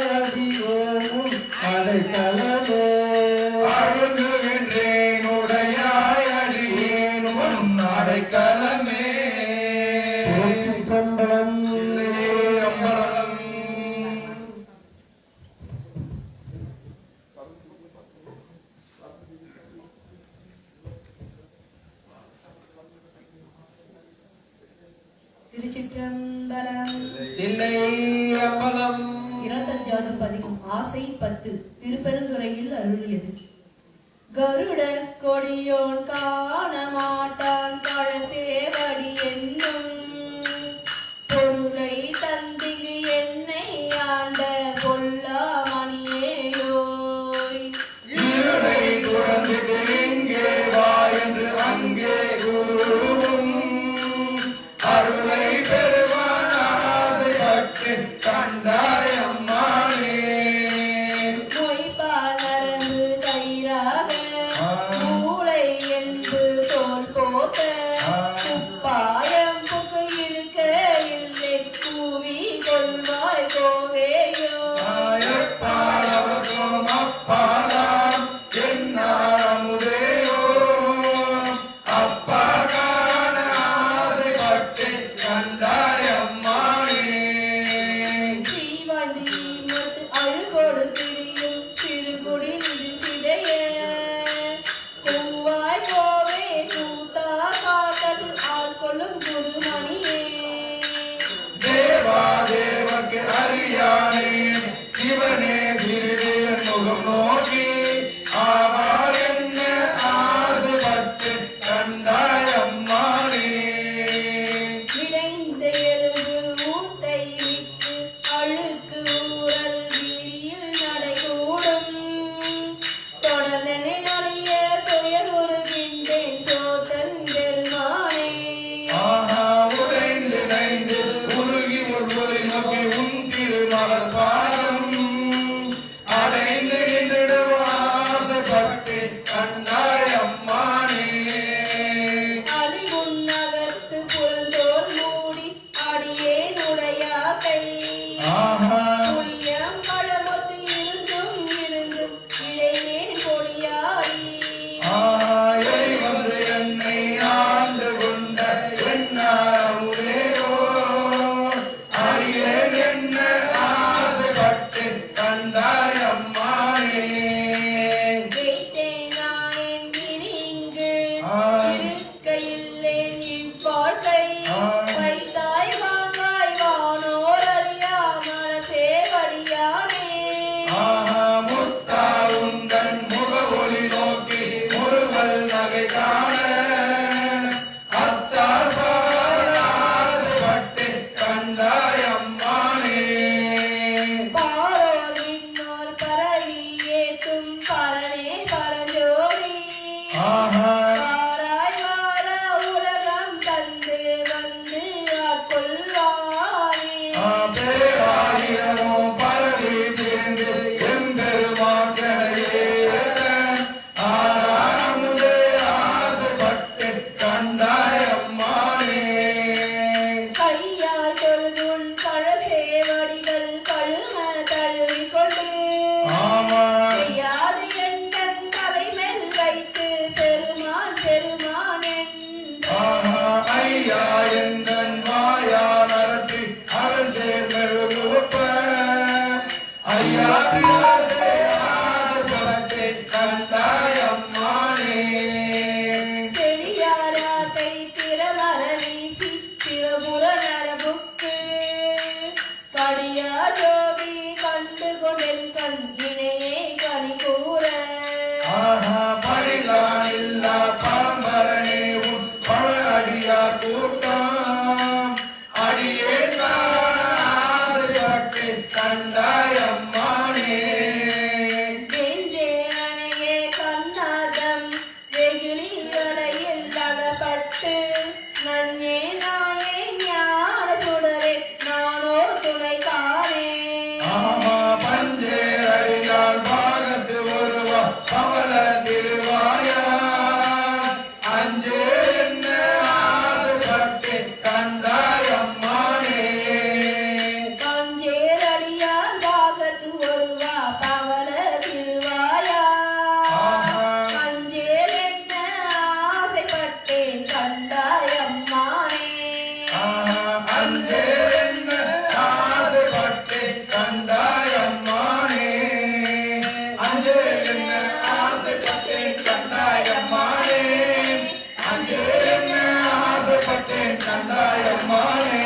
உடையாயடியேனும் அடைக்கலமே அழுங்குகின்றேன் உடையாயடியேன் உன் அடைக்கலமே திருச்சிற்றம்பலம். அம்பலம் திருச்சிற்றம்பலம். தில்லை அம்பலம் 25வது பதிகம் ஆசை 10 திருப்பெருந்துறையில் அருளியது. கருட கொடியோன் காண மாட்டான் பழசேவடி என்னும் பொருளை தந்திகு என்னை ஆண்ட பொல்லா மணியேயோய். இருளை துறந்துட்டு இங்கே வா என்று அங்கே கூறும் அருளை பெறுவானாதை பட்டு கண்டாய் அம்மானே மொய்பால் நரம்பு தயிராக மூளை என்று தோல் போக்க சொல்லும் குருமணியே தேவா தேவக்கு அறியானே சிவனே சிறுவேல் முகம் நோக்கி ஆவார் என்ன ஆசுபட்டு கண்டாய் அம்மானே இணைந்த எலும்பு ஊத்தை விட்டு அழுக்கு ஊரல் வீதியில் நடைகூடும் தொடர்ந்தனை நொழிய துயர் உருகின்றேன் சோதன் பெருமானே ஆஹா உடைந்து நைந்து உருகி ஒருவரை நோக்கி உன் திருமலர் பாதம் அடைந்து நின்றுடுவாசப்பட்டு கண்டாய் அம்மானே அலிமுன்னகத்து புறந்தோர் மூடி அடியேனுடையா கை ஆஹா புளியம் பழமொத்து இருந்தும் இருந்தும் இழையேன் கொடியாடி ஆயை வந்து என்னை ஆண்டு கொண்ட என்னாரமுதேவோ அடியேன் என்ன ஆசைப்பட்டு கண்டாய் அம்மானே வைத்தேன் நாயன் இனிங்கு ஆ. இருக்கையில்லேன் இவ்வாழ்க்கை ஆ. வைத்தாய் வாங்காய் வானோர் அறியா மனசேவடியானே ஆஹா முத்தா உந்தன் முகவொளி நோக்கி முருகல் நகை காண அத்தார் பாராது கண்டாய் அம்மானே பாரோர் விண்ணோர் பரவி ஏத்தும் பரனே பரஞ்சோதி ஆஹா வாராய் வார உலகம் தந்து வந்து ஆட்கொள்வானே பேராயிரமோ பரவி திரிந்து எம்பெருமாக்களையே ஆறாமுதே ஆசைப்பட்டு கண்டாய் அம்மானே கையால் தொழுதுன் கழசேவடிகள் கழும தழுவிக் கொண்டு ஆமா செய்யாது எந்தன் தலைமேல் வைத்து பெருமான் பெருமான் என்றான். ஆஹா ஐயா எந்தன் வாயா நடத்தி அவள் சேர்மெழுகுவப்ப ஐயா பிறந்தே ஆசைப்பட்டு கண்டாய் அம்மானே செழியாராத்தை திறமர வீசி சிவபுர நரபுக்கு படியா ஜோதி கண்டு கொண்டென் கண்ணினையே கனி கூற ஆஹா பரிதான் இல்லா பரம்பரனே உன் பழடியா கூட்டம் அடியே ஆசைப்பட்டு கண்டாய் அம்மானே நெஞ்சே அணையே கண்ணாதம் வெகுளி வலையில் அகப்பட்டு நன்னே நாயே ஞான சுடரே நானோ துணை காணே ஆமா பஞ்சே அடியால் பாகத்து வருவா கமல திருவாயா அஞ்சே என்ன ஆசைப்பட்டு கண்டாய் அம்மானே கஞ்சேரடியால் பாகத்து ஒருவா பவள திருவாயா ஆஹா. கஞ்சேல் என்ன ஆசைப்பட்டேன் கண்டாய் அம்மானே ஆஹா அஞ்சே என்ன ஆசைப்பட்டு கண்டாய் அம்மானே அஞ்சே என்ன ஆசைப்பட்டு கண்டாய் அம்மானே அஞ்சே என்ன ஆசைப்பட்டு கண்டாய் அம்மானே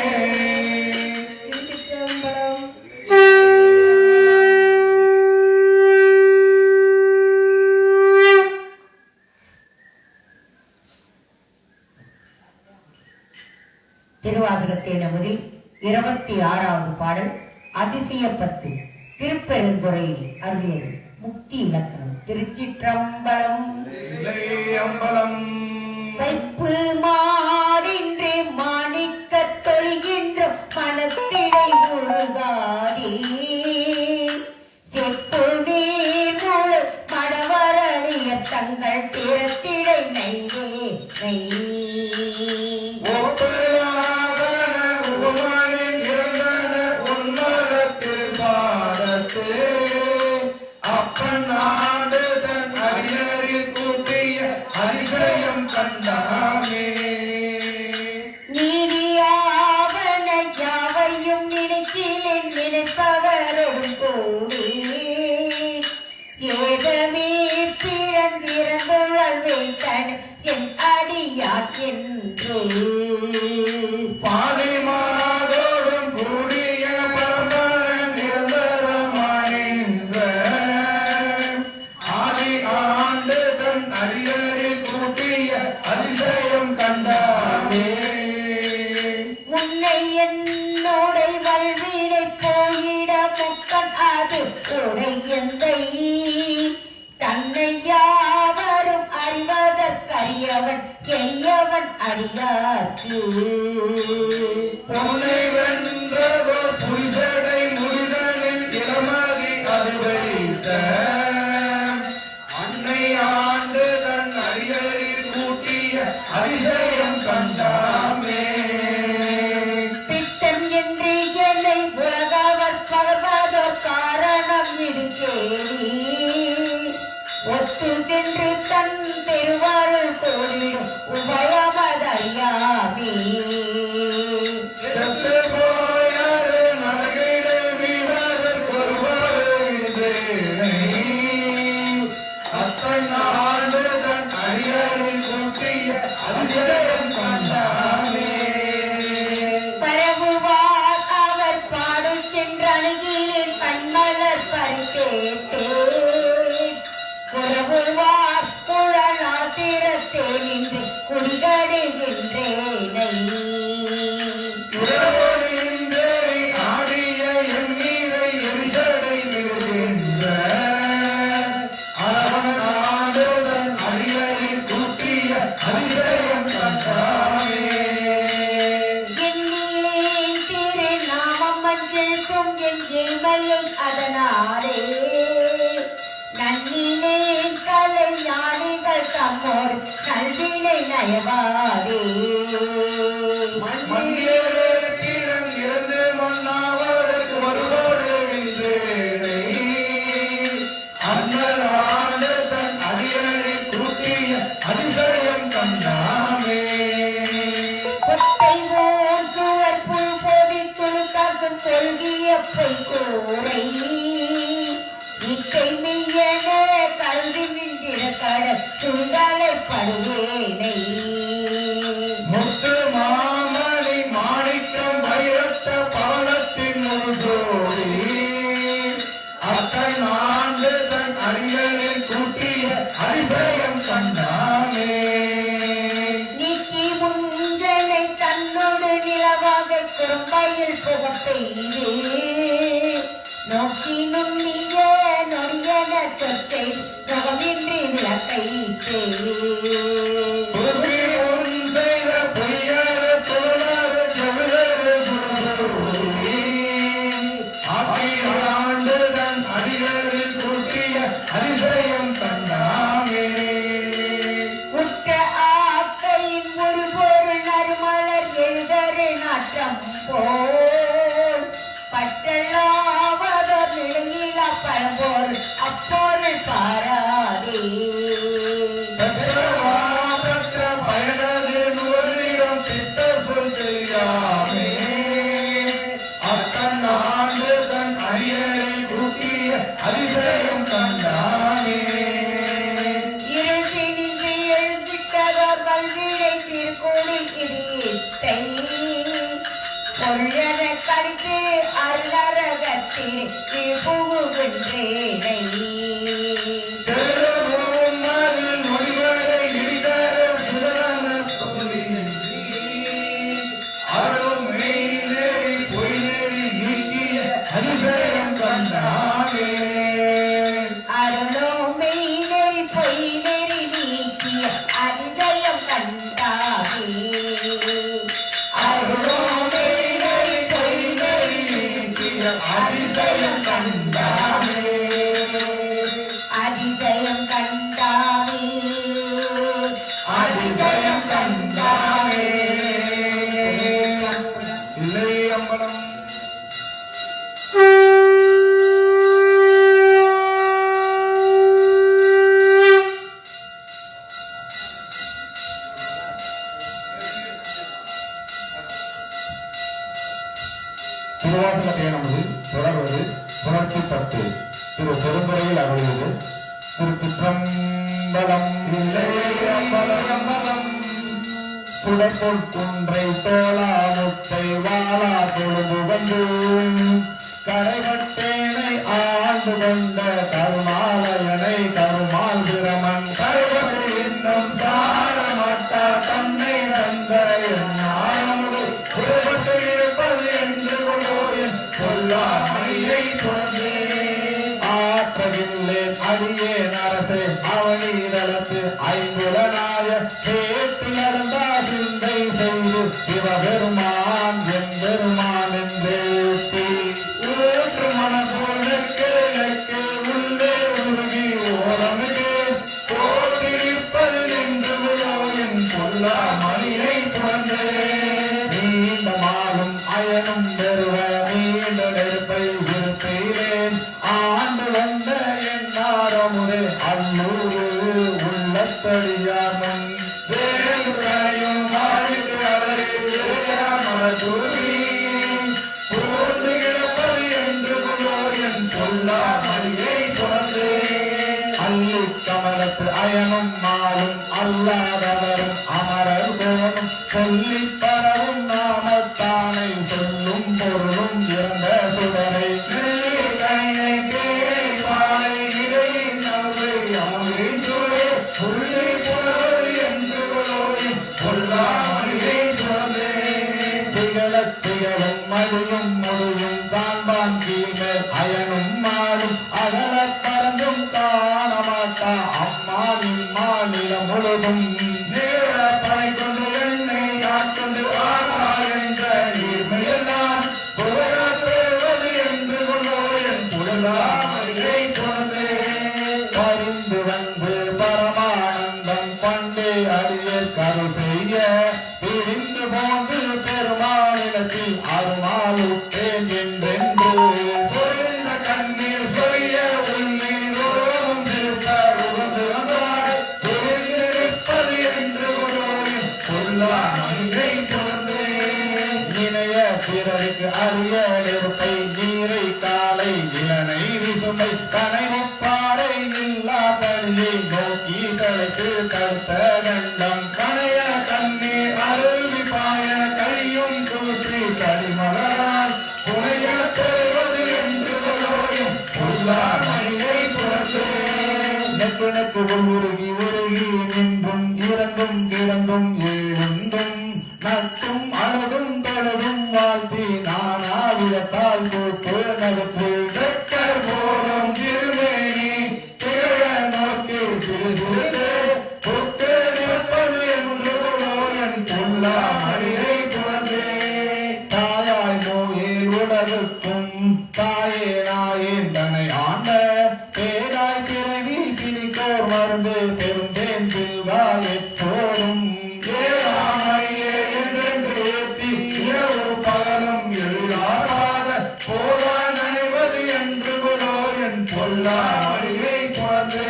திருச்சிற்றம்பலம். திருவாசகத்தின் முதல் 26வது பாடல் அதிசயப்பத்து திருப்பெருந்துறையில் அருளியது முக்தி இலக்கணம். திருச்சிற்றம்பலம். இல்லை அம்பலம் வைப்பு மாறின்று மாணிக்கத் தொழுகின்ற மனத்திடை முழுகாதே செப்பு நீர் முழு மடவரளிய தங்கள் திறத்திடை நெய்வே நெய் ஓப்பலாதன உபமானின் இறந்தன உன்னதத்தில் பாதத்து அப்பன் ஆண்டு தன் அடியரில் கூட்டிய அதிசயம் கண்டாமே நீதியாவன யாவையும் நினைக்கிலேன் நினைப்பவரும் கூடி ஏதமே பிறந்திறந்துழல் வைத்தன் என் அடியார் என்று கண்டாமே. உன்னை என்னோடை வல்வினை போயிட முக்கன் அது உடை எந்தை தன்னை யாவரும் அறிவதற்கரியவன் எரியவன் அறியார்க்கு பொன்னை வென்றதோர் புரிசடை முடிதலில் இளமதி அது வைத்த அன்னை ஆண்டு தன் அரியரில் கூட்டிய அதிசயம் கண்டாமே. பித்தன் என்று என்னை உலகவர் பகவதோர் காரணம் இது கேள்வி ஒத்துகென்று தன் திருவாரூர் கோடிடும் உபயமதறியாமே. செத்து போயாரு நரகிடை வீரர் ஒருவரை அத்தன் ஆண்டு தன் அரியரில் கூட்டிய அதிசயம் கண்டாமே. பரவுவார் அவர் பாடு சென்றணுகிலின் கண்மலர் பறித்தேட்டே குறவுவார் குழலாத்திரத்தே நின்று குடிகடுகின்றேனை உறவொழிந்தே ஆடிய என் நீரை எரிசடை நிறுகின்ற அரவண ஆண்டு தன் அரியரில் கூட்டிய அதிசயம் கண்டாமே. எண்ணிலேன் திரு நாமம் மஞ்சள் என் இமையை அதனாலே நன்னிலேன் கலை ஞானிகள் தம்மோடு நல்வினை நயவாரே மண்ணியேற்றிடம் இறந்து மண்ணாவதற்கு வருவோடு வென்றேனை அண்ணல் ஆண்டு தன் அரியரில் கூட்டிய அதிசயம் கண்டாமே. கொட்டை ஓங்குவர் புல் போதி துளுக்காக்கும் கொள்கிய பொய்கோரை இட்டை மெய்யன கல்வி நின்றிட கட சுண்டலை படுவேனை முத்து மாமணி மாணிக்கம் வைரத்த பாலத்தின் ஒரு ஜோடி அத்தன் ஆண்டு தன் அரியரில் கூட்டிய அதிசயம் கண்டாமே. நீக்கி முன்றனை தன்னோடு நிலவாக குறும்பையில் புகப்பெய்தே நோக்கி நுண்ணிய நொடியன சொத்தை நகமின்றி விளக்கைத்தே புதுமை உன் செய்த பொய்யார புலனார செவிலர குணசூரி ஆண்டு தன் அரியரில் கூட்டிய அதிசயம் கண்டாமே. உற்ற ஆக்கையின் ஒரு பொருள் நறுமலர் எழுதரு நாற்றம் போல் பற்றல்லாவதோர் நெடுங்கில பழம்பொருள் அப்பொருள் பாராதே பெற்ற பயனது நூறிடம் சித்த சொல் தெரியாமே அத்தன் ஆண்டு தன் அரியரில் கூட்டிய அதிசயம் கண்டாமே. இருள் நின்று எழுந்திட்டதோர் வல்விழை திருக்கோளி கிரீட்டை பொருளன கடித்து அருளரகத்தில் புகுகின்றேனை திருமூன்னரில் மொழிவரை இடிதர சுடரன சொல்லின்றி அருள்மெய்யிலே பொய்நெறி நீக்கிய அதிசயம் கண்டாமே. அருளோ மெய்நெறி பொய் நெறி நீக்கிய அதிசயம் கண்டாவே அருளோ மெய்நெறி பொய்நெறி நீக்கிய அதிசயம் கண்டாமே. அதிசயம் கண்டாவே அதிசயம் கண்டாமே. இல்லை அம்பலம் திருவாசகத்தை நமது தொடர்வது புணர்ச்சி 10 திரு பெருந்துறையில் அருளியது திரு சிற்றம்பலம் சுடற்பொன் குன்றை தோளா முத்தை வாழா தொழுது வந்து கரைபட்டேனை ஆண்டு கொண்ட கருமாலயனை கருமால் பிரமன் கரைபட்டு இன்னும் சாரமாட்டா தன்னை தந்த நானமுது புறப்பட்டு இருப்பது என்று கொண்டோயின் சொல்லா மணியை தொடர்ந்தே ஆற்றவில்லை அடியே நரசே அவனீதளத்து ஐம்புலனாய கேட்டு நடந்தா சிந்தை செய்து சிவபெருமான் எம்பெருமான் என்றே ஊற்று மனப்பொருளுக்கு எனக்கு உள்ளே உருகி ஓரமிகு போற்றிருப்பது என்று என் சொல்லா மணியை தொடர்ந்தே நீண்ட மாலும் அயனும் பெறுவ நீண்ட நெருப்பை விருப்பேன் ஆண்டு வந்த என்னாரமுதே அல்லூரு உள்ளத்தடியாமன் வேறும் வாழ்க்கை அவரை மனதுருகி போர்ந்து கிடப்பது என்று என் சொல்லா மணியை தொடர்ந்தே அள்ளி கமலத்து அயனும் மாலும் அல்லாதவரும் அமரர் கோணும் சொல்லி பரவும் நாமத்தானை சொல்லும் பொருளும் இறந்த சுடரை திகழும் மடியும் முடியும் காண்பான் கீழ்மேல் அயனும் மாலும் அகலப் பறந்தும் காணமாட்டா அம்மாவின் மாநிலம் முழுதும் பரிந்து வந்து பரமானந்தம் பண்டே அறிய கரு செய்ய பிரிந்து போந்து பெருமானிடத்தில் அருமாளுற்றேன் என்றென்று கண்ணீர் சொரிய உன்னின் திருப்பது என்று சொல்லா மணியை தொடர்ந்தே இணைய பிறருக்கு அறிய நெருப்பை நீரை காலை இளனை விசுமை கனை முப்பாறை இல்லா பணியை நோக்கி தலைக்கு கருத்த கண்டம் கணைய கண்ணீர் அருவி பாய கையும் தூக்கி களிமலரால் புனைய பெறுவது என்று சொல்லா மணியை தொடர்ந்தே நெக்கு உருகி உருகி நின்றும் இறந்தும் கிடந்தும் எழுந்தும் நட்டும் அழகும் தொழகும் வாழ்த்தி நானாவிடத்தால் கூட்டு நடுப்பு வெக்கர் போலும் திருமேனி தேழ நோக்கி சிறு புக்கு நிற்பது என்று என் சொல்லா மணியை தொடர்ந்தே தாயாய் நோயில் உலகுக்கும் தாயே நாயேன் தன்னை ஆண்ட பேராய் பிறவி பிரிக்கோர் மருந்து பெருந்தேன் செல்வா எப்போதும் ஏழாமையே என்றென்று ஏத்தி இரவு பகலும் எழிலாகாத போரா நனைவது என்று என் சொல்லா மணியை தொடர்ந்தே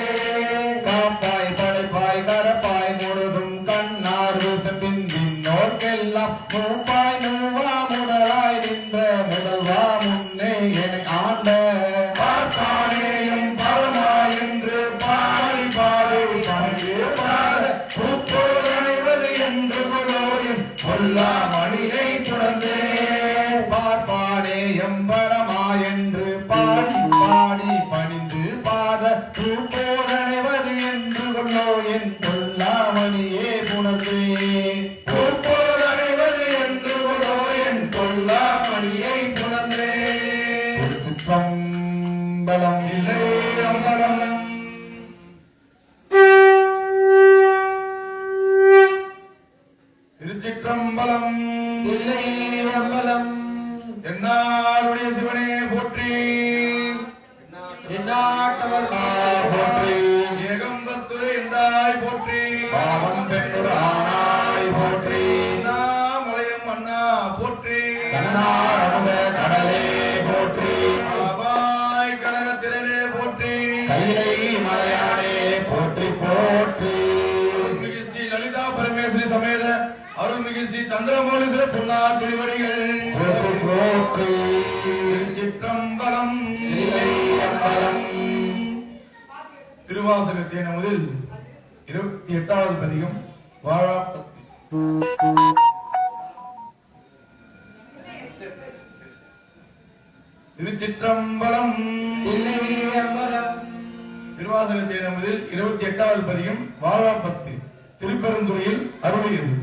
காப்பாய் படைப்பாய் கரப்பாய் முழுதும் கண்ணாறு செம்பின் விண்ணோர்க்கெல்லாம் மூப்பாய் நூவா முதலாய் நின்ற முதல்வா முன்னே என்னை ஆண்ட பார்ப்பானேயும் பரமா என்று பாடி பாடி பணியேற்பாத பூப்போர் அணைவது என்று என் சொல்லா மணியை தொடர்ந்தே பார்ப்பானே எம்பரமா என்று பாடி பாடி பணிந்து பாத பூப்போதனைவது என்று கொள்ளோ என் கொல்லாமணியே புணர்ந்தே பூப்போர் அணைவது என்று என் சொல்லா மணியை தொடர்ந்தே சிற்றம்பலம் இல்லை அம்பலம் திருச்சிற்றம்பலம் இல்லை அம்பலம் என்னாருடைய சிவனே போற்றி எந்நாட்டவர் போற்றி ஏகம்பத்துரை எந்தாய் போற்றி பாவம் பெண்ணுர் ஆனாய் போற்றி மலையம் அண்ணா போற்றி கண்ணார் அமுத கடலே போற்றி பாபாய் கனகத்திரலே போற்றி கைலை மலையானே போற்றி போற்றி அருள்மிகு ஸ்ரீ லலிதா பரமேஸ்வரி சமேத அருள்மிகு ஸ்ரீ சந்திரமௌலீஸ்வர புன்னார் திருவடிகள் போற்றி போற்றி சிற்றம்பலம் இல்லை அம்பலம் திருவாசகத்தின் முதல் 28வது பதிகம் வாழாப்பத்தி திருச்சிற்றம்பலம் இல்லை அம்பலம் திருவாசகத்தின் முதல் 28வது பதிகம் வாழாப்பத்தி திருப்பெருந்துறையில் அருளியது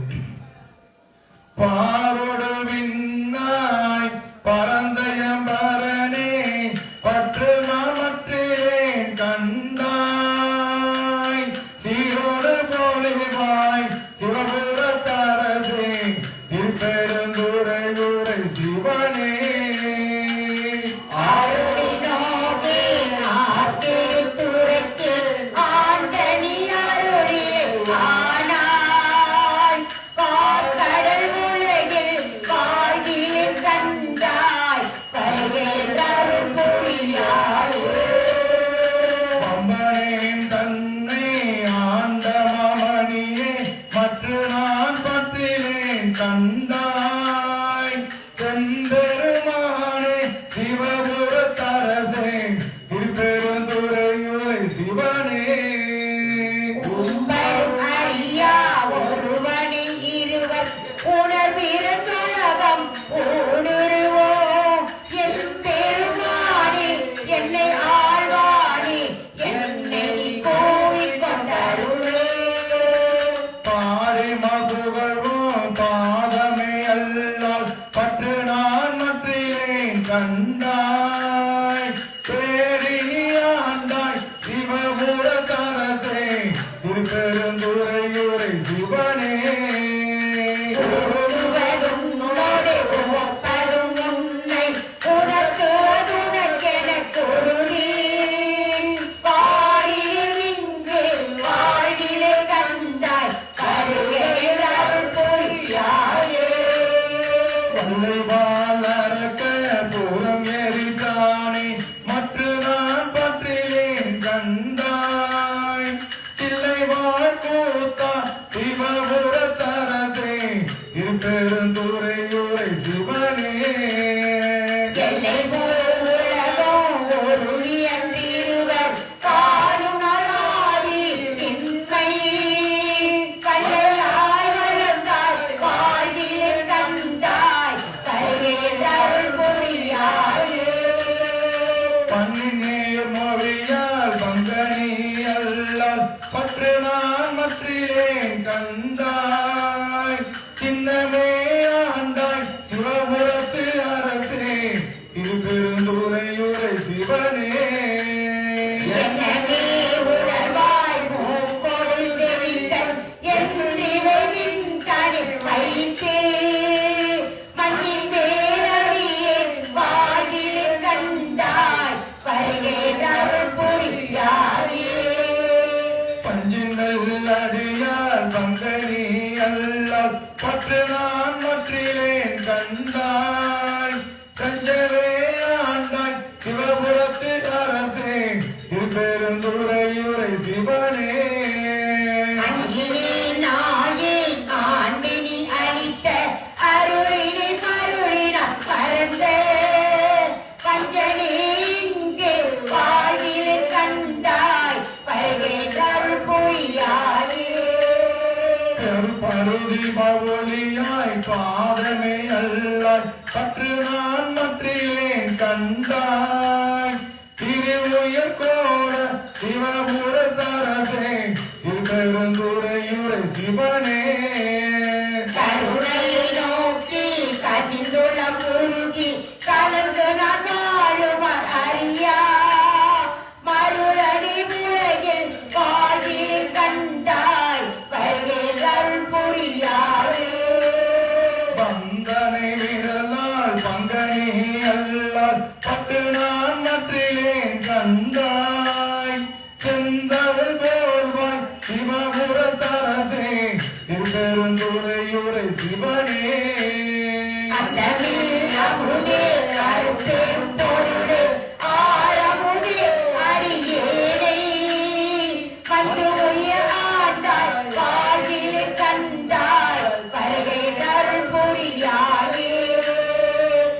பாரோடு விண்ணாய் பரந்தயம்பரனே பற்று மாமற்றேன் கண்டாய் சீரோடு போலிவாய் சிவபுரத்தரசே திருப்பெருந்துறையூரை சிவனே அருளினோகே ஆத்திருத்துறைக்கு ஆண்டனி அருளில் ஆனாய் காக்கடல் உலகில் வாழ்கில் கண்டாய் பருகேந்தருள் புரியாயே அம்பனேன் தன்னை ஆண்ட மாமணியே மற்ற நான் பற்றிலேன் கண்டாய் செம்பெருமானே சிவபுரத்தரசே திருப்பெருந்துறையூரை சிவனே உம்பர் அறியா ஒருவனை இருவர் உணர்விருந்துலகம் ஊடுருவோம் என் பெருமானே என்னை ஆழ்வானே என்னை நீ கோவில் கொண்டருளே பாரி மதுகளும் பாதமே அல்லால் பற்று நான் மற்றிலேன் கண்டாய் பேரினி ஆண்டாய் சிவபுரத்தரசே திருப்பெருந்துறையூரை சிவனே உருவதும் உன்னோடு உவப்பதும் உன்னை உணர்த்துவதுனக்கெனக் உறுதி பாடியில் இங்கு வாழ்விலே கண்டாய் கருவேல் அருள் புரியாயே கொள்ளை வாழறக்க புறம் ஏறித்தானே மற்ற நான் பற்றிலேன் கண்டாய் தில்லை வாழ்க்கூத்தா சிவபுரத்தரசே திருப்பெருந்துறையூரை சிவனே எல்லை உலகம் ஒரு இயந்திருவர் காணும் நாளாதி இன்மை கல்லாய் வளர்ந்தாய் வாழ்வில் கண்டாய் கருவேல் அருள் புரியாயே பன்னினேர் மொழியால் பங்கனி அல்லால் பற்று நான் மற்றிலேன் கண்டாய் சின்னமே ஆண்டாய் சிவபுரத்து அரசே திருப்பெருந்துறையூரை சிவனே எனவே உணர்வாய் மூக்கொழில் தெளித்தல் என் சிறைவின் கணில் வைத்தே மண்ணின் மேலடியே வாழ்வில் கண்டாய் பருகேல் அருள் புரியாயே பஞ்சினல் அடியால் பங்கனி அல்லால் பற்று நான் மற்றிலேன் கண்டாய் கஞ்சவே ஆண்டாய் சிவபுரத்து அரசே திருப்பெருந்துறையூரை சிவனே அஞ்சினே நாயே ஆண்டினி அளித்த அருளினை மருளினம் பரந்த பஞ்சனே இங்கே வாழ்வில் கண்டாய் பருகேல் அருள் புரியாயே பருதி பவுலியாய் பாதமே அல்லாய் பற்று நான் மற்றிலேன் கண்டாய் திருவுயர் கோட சிவபுரத்தரசே திருப்பெருந்துறையூரை சிவனே கருணையை நோக்கி கதிந்துள்ள முருகி கலந்து நான் வாழுவார் அறியா மருளடி உலகில் வாழ்வில் கண்டாய் பருகேல் அருள் புரியாயே பந்தனை விரலால் பங்கனி அல்லால் பட்டு நான் மற்றிலேன் கண்டாய் செந்தவள் போல்வாய் சிவபுரத்தரசே திருப்பெருந்துறையூரை சிவனே அந்தமில் அமுதே அருட்பெரும் பொருளே ஆரமுதே அடியேனை வந்து உயிர் ஆண்டாய் வாழ்வில் கண்டாய் பருகேல் அருள் புரியாயே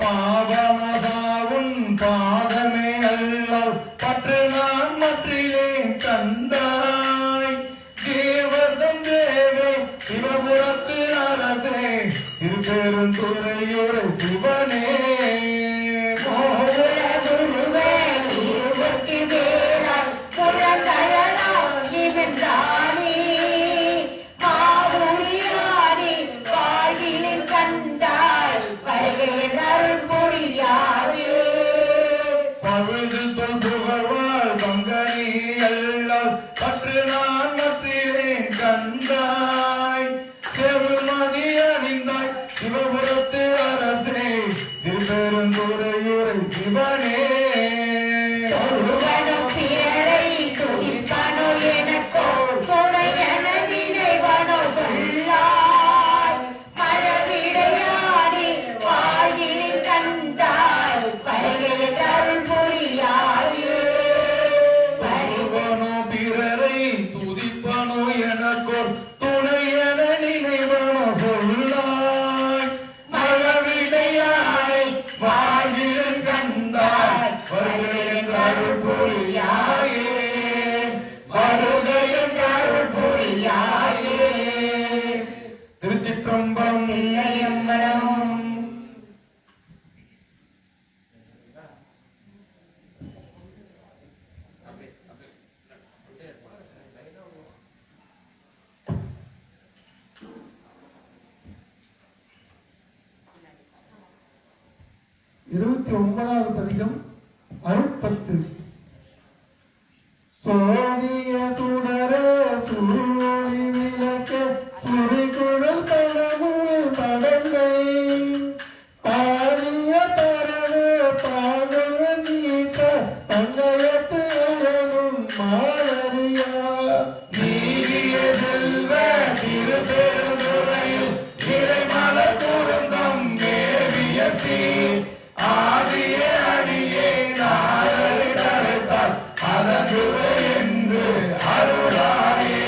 பாவமசாவும் பாதமே அல்லால் பற்று நான் மற்றிலேன் கண்டாய் தேவதம் தேவே சிவபுரத்து அரசே திருப்பெருந்துறையூரை சிவனே கோகுல குருவே இருபத்தி மேலாய் புறங்கழலாய் நின்றானே மாவுரியானே வாழ்வினில் கண்டாய் திருப்புறத்து அரசே திருப்பெருந்துறையூரை சிவனே தொழுவனும் பிறரை துதிப்பனோ எனக்கோ துணையென நினைவனோ சொல்லாய் மழவிடையாடி வாழ்வில் கண்டாய் வருகையை அருள் புரியாயே வருவனோ பிறரை துதிப்பனோ எனக்கோர் துணை என நினைவனோ சொல்லாய் மழவிடையானை வாழ்வில் கண்டாய் வருகையின் அருள் புரியாயே வருகையின் அருள் புரியாயே. திருச்சிற்றம்பலம். இல்லையம்பலம் 29வது பதிகம் அருட்பத்து. சோதிய சுடர சுருளி விளக்க சுரிகுழல் கடவுள் படங்கை பாரிய பரவ பாகவ நீக்க பங்கயத்து அழகும் மாறியா நீரிய செல்வ திருப்பெருந்துறையில் இறைமலர் கூர்ந்தம் மேவிய சீர் ஆதிய அடியே நாதரை தழைத்தால் அதகுவே என்று அருளாயே.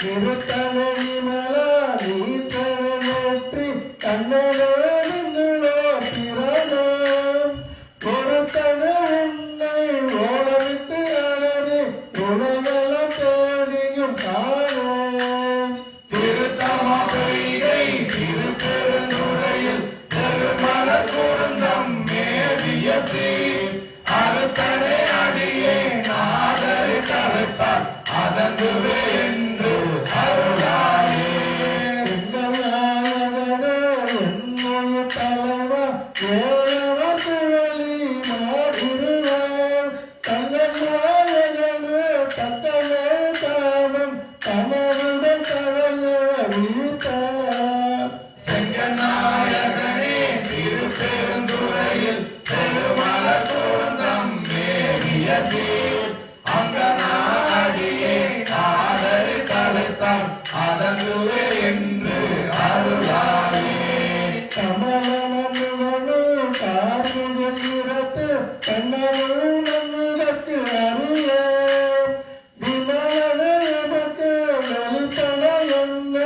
திருத்தல விமலா நீத்தனற்றி கண்ணனோ நின்னுளோ பிறனாம் பொறுத்தன உன்னை ஓடவிட்டு அலறி உலகலம் தேடியும் காணோம். திருத்தம பொய்கை திருப்பெருந்துறையில் திருமலர் கூர்ந்தம் மேவிய சீர் அறுத்தனை அடியே நாதரை தழைத்தால் அதகுவே என்று அருளாயே. எங்களாயவனோ என்னுய தலைவா ஏழவ சுழலி மாறிடுவார் தங்களாயகனோ தக்கவே தாவம் தனருடன் தவழ வீழ்த்தார். செங்கநாயகனே திருப்பெருந்துறையில் திருமலர் கூர்ந்தம் மேவிய சீர் அங்கனா அடியே நாதரை தழைத்தால் அதகுவே என்று அருளாயே. கமலமனுவனோ கார்முகன் நிறத்து கண்ணனும் நம்முதற்கு அறிய விமலன எமக்கு வெளிப்பட என்ன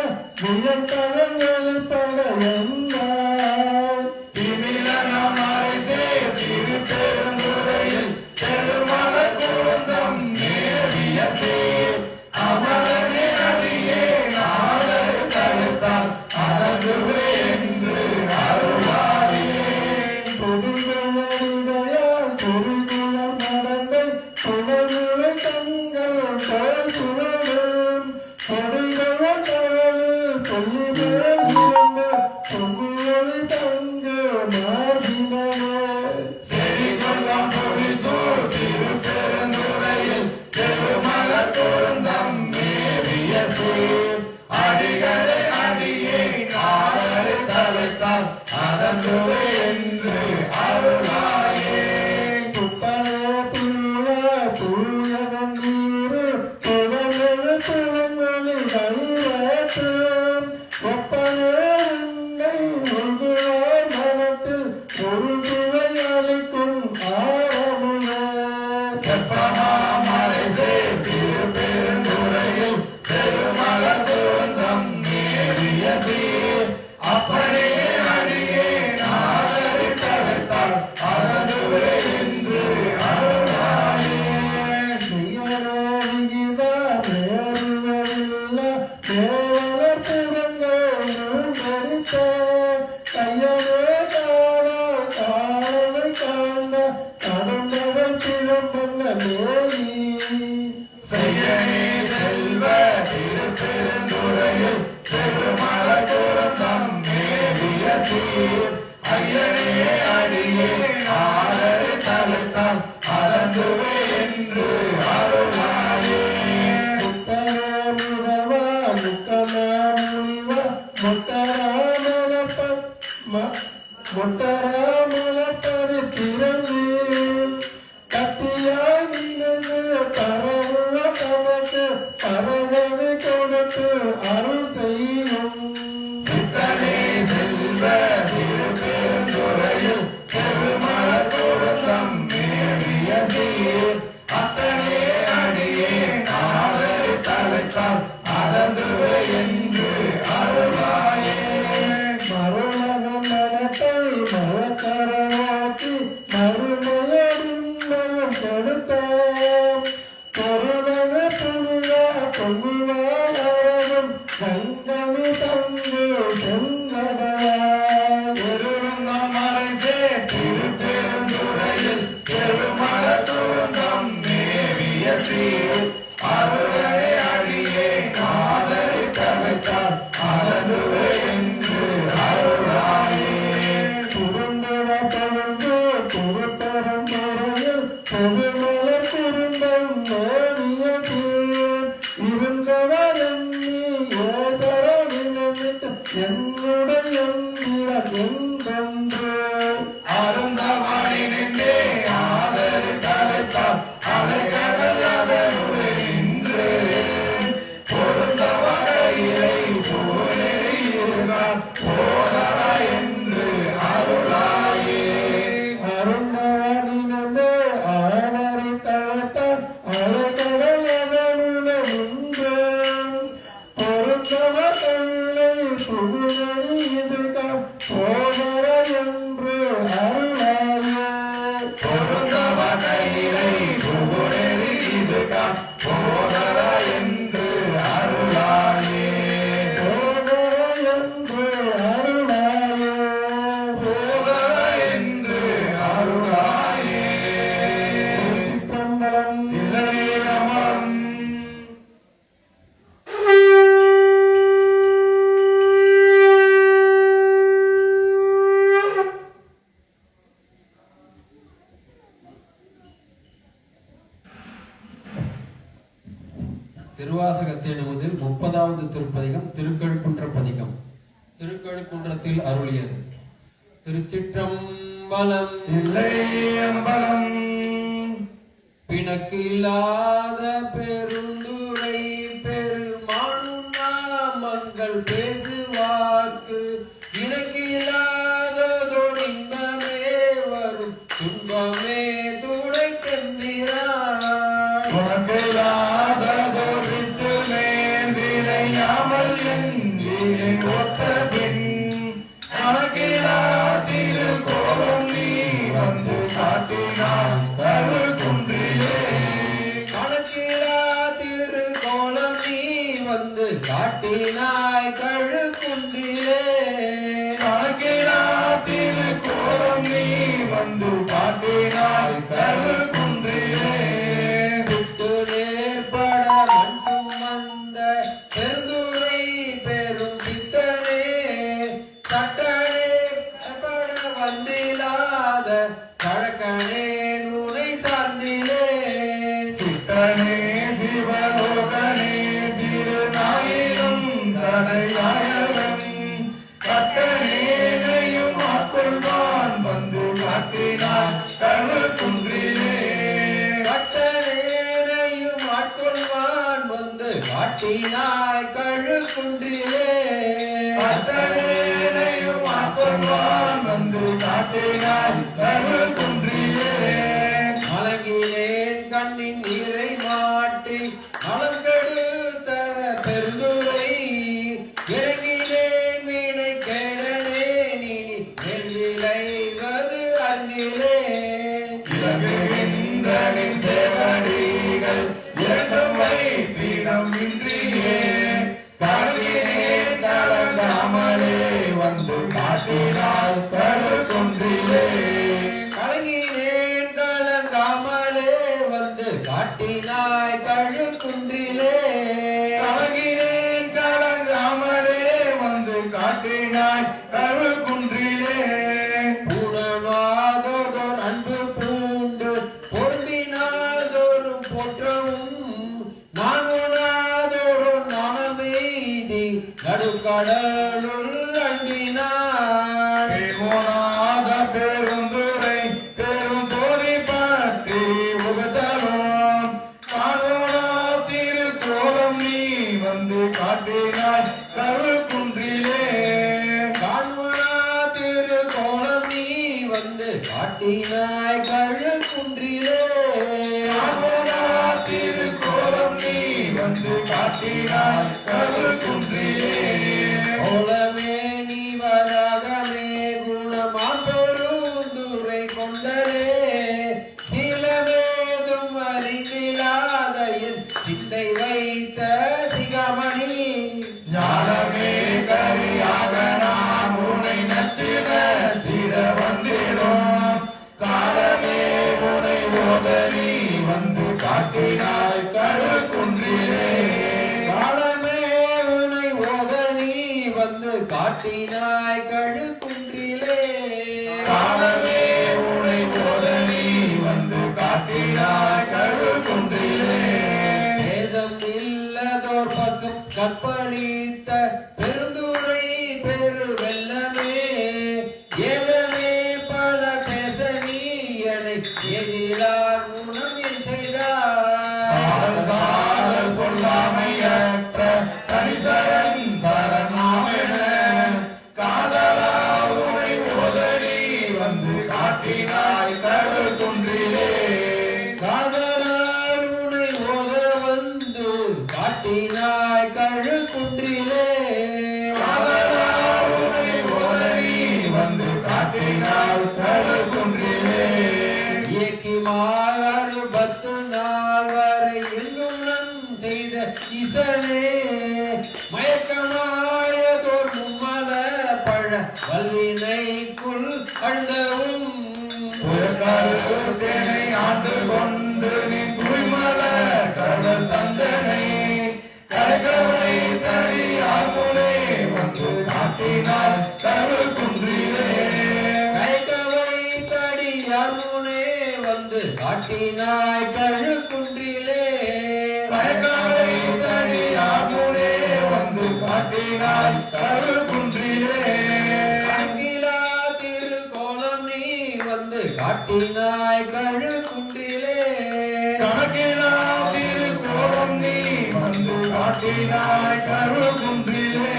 வியப்பட வெளிப்பட என்னாய். திமிலனம் அரிசே திருப்பெருந்துறையில் திருமலர் கூர்ந்தம் மேவிய சீர் அமரனே அடியே நாதரை தழைத்தால் அதகுவே என்று அருளாயே. பொறிகுழலிடையால் பொறிகுழல் நடந்தை புனருளை தங்கள் தோல் சுழலும் பொறிகுழல் தவழில் பொல்லிமேல் இருந்து பொங்குழலி தங்க மார்பினே. செறிகொள்ளாம் பொழிசூழ் திருப்பெருந்துறையில் திருமலர் கூர்ந்தம் மேவிய சீர் அடிகளை அடியே நாதரை தழைத்தால் அதகுவே என்று அருளாயே. புத்தனே புள்ள புள்ளவன் நீரு புலவெழு புலங்கொழி வயிறேற்றும் ஒப்பனே உன்னை ஒன்றுவார் மனத்தில் ஒரு சுவை அளிக்கும் ஆரமுனே. செப்பமாமரைசே திருப்பெருந்துறையில் திருமலர் கூர்ந்தம் மேவிய சீர் அப்பனே அடியே நாதரை தழைத்தால் அதகுவே என்று அருளாயே. செய்யரோ விகிதா நேருவதில்ல தேவலர் புறங்கள் மூன்றடித்த கையனே காணா காணலை காண்ட கடந்தவள் கிளம்பன மேலி. செய்யனே செல்வ திருப்பெருந்துறையில் திருமலர் கூர்ந்தம் மேவிய சீர் ஐயனே அடியே நாதரை தழைத்தால் அதகுவே என்று அருளாயே. முத்தரா முனிவா முக்கலா முனிவா முத்தரா முட்டராமலப்பது பிறந்து கத்தியாய் நினைந்து பரவுவ தமக்கு பரவனை கொடுத்து அருள் செய்யும் சித்தனே செல்வ திருப்பெருந்துறையில் பெருமலர் பொருத்தம் மேவிய சீர் அத்தனே அடியே ஆதரி தலைத்தால் அதந்துவே என்று அருளாயே மருளகம் மனத்தை மரக்கரவாக்கி மறுமையடிமையும் கொடுத்த பொருளக புனித பொங்குவாரும் சங்கமி தந்து செங்கடவாய் திருவண்ணாமலைக்கே திருப்பெருந்துறையில் பெருமலர் பொருத்தம் மேவிய சீர் அருளை அடியே ஆதரி தலைத்தால் அதந்துவே என்று அருளாயே சுருண்டவ பழுந்து குருப்பரம் முறையில் பொதுமலர் குறும்பம் மேவியது இருந்தவர் எண்ணி ஏதரவினமிட்டு என்னுடைய என்றொன்று அருந்தவாணி நின்றே ஆதரி தலைத்தால் அலைகடல் அதனுடைய நின்று பொருந்தவ கையிலை போனேறி இருந்தால் போதரா என்று அருளாயே அருண்டவனினே ஆனரி தளத்தால் அலைகடல் அதனுடைய நின்று பொருந்தவ கையிலை புகுதறி இதுகாம் போதர என்று அருளாயே பொருந்தவ கையிலை புகுனெறி இதுகாம் போதரா என்று அருளாயே போதர என்று அருளாயே போதரா என்று அருளாயே சிற்றம்பலம் இல்லையமம் திருவாசகத்தை நமதில் 30வது திருப்பதிகம் திருக்கழுக்குன்ற பதிகம். திருக்கழுக்குன்றத்தில் அருளியது. திருச்சிற்றம்பலம். இல்லையம்பலம் பிணக்கு இல்லாத பெருந்துரை பெருமானும் நாமங்கள் பேசுவார்க்கு இணக்கு இல்லாததொடின்பமே வரும் துன்பமே துடை தந்திரான் உனக்கில்லாததொழித்து மேந்திரையாமல் எங்கிலே ஒத்த பின் கணக்கிலா திருக்கோலம் நீ வந்து காட்டினான் கழுகுன்றிலே கணக்கிலா திருக்கோலம் நீ வந்து காட்டினாய் கழுகுன்றிலே கணக்கிலா திருக்கோலம் நீ வந்து காட்டினாய் கழுகுன்றிலே விட்டு நேர்பட மண் சுமந்த பெருந்துரை பெரும் பித்தனே தட்டனே பட வந்திலாத கழக்கனே நுனை சார்ந்திலே சித்தனே சிவலோகனே திருநாயிலும் தலையாயவன் கட்டனேனையும் ஆட்கொள்வான் வந்து காட்டினான் கழுகுன்றிலே கட்டனேனையும் ஆட்கொள்வான் வந்து காட்டினாய் கழுகுன்றிலே கட்டனேனையும் ஆட்கொள்வான் வந்து காட்டினான் கழுகுன்றிலே மலங்கினேன் கண்ணின் நீரை மாட்டி மலங்கெடுத்த பெருந்துரை இறங்கினேன் மீனை கேடனே நீ நெல்விளைவது அன்னிலே இலங்குகின்றனின் சேவடிகள் இரண்டும் வைப்பிடம் இன்றியே காட்டினேன் கலங்காமலே வந்து காட்டினாள் கழுகுன்றிலே கலங்கினேன் கலங்காமலே வந்து காட்டினாய் கழுகுன்றிலே கலங்கினேன் கலங்காமலே வந்து காட்டினாய் கழுகுன்றிலே பூரணாதோ போனாத பெருந்துரை பெரும் தோதி பற்றி உகதரும் காணோனா திருக்கோலம் நீ வந்து காட்டினாய் கருக்குன்றிலே காண்பனா திருக்கோலம் நீ வந்து காட்டினாய் கழுக்குன்றிலே காணோனா திருக்கோலம் நீ வந்து காட்டினாய் கருக்குன்றிலே கோலமே நீ வராகமே குணமா பெருந்துரை கொண்டலே நிலவேதும் அறிந்திலாத என் சிந்தை வைத்த சிகமணி ஞானமே கரியாக நாம் உனை நச்சிட சிட வந்திடும் காலமே உனை போத நீ வந்து காட்டினாய் கருக்குன்றிலே காலமே உனை ஓத நீ வந்து காட்டினாய் கழுக்குன்றிலே காலமே உனை போத நீ வந்து காட்டினாய் கருக்குன்றிலே வேதம் இல்லதோர் பக்கம் கற்பழித்த பெருந்துரை பெரு வெள்ளமே ஏதமே பல பேச நீ என்னை எதிரார் குணம் செய்தார் காதல் கொள்ளாமையற்ற தனிதரன் தரநாமென காதலா உனை போத நீ வந்து காட்டினாய் கருக்குன்றிலே காதலால் உனை ஓத வந்து காட்டினாய் கழுக்குன்றிலே காதலா உனை போத நீ வந்து காட்டினாய் கருக்குன்றிலே இயக்கிமாறு 10 நாள் வரை எங்கும் நம் செய்த இசனே மயக்கமாயதோர் மும்மல பழ வல்வினைக்குள் அழுதவும் கருத்தேனை ஆண்டு கொண்டு நீ குளிமல கடல் தந்தனை கரகவை தனியாகுனே வந்து காட்டினாய் கருக்குன்றிலே கைகவை தடியார் முனே வந்து காட்டினாய் கழுக்குன்றிலே கரகவை தனியாகுனே வந்து காட்டினாய் கருக்குன்றிலே அங்கிலா திருக்கோலம் நீ வந்து காட்டினாய் கழுக்குன்றிலே கணக்கிலா திருக்கோலம் நீ வந்து காட்டினாய் கருக்குன்றிலே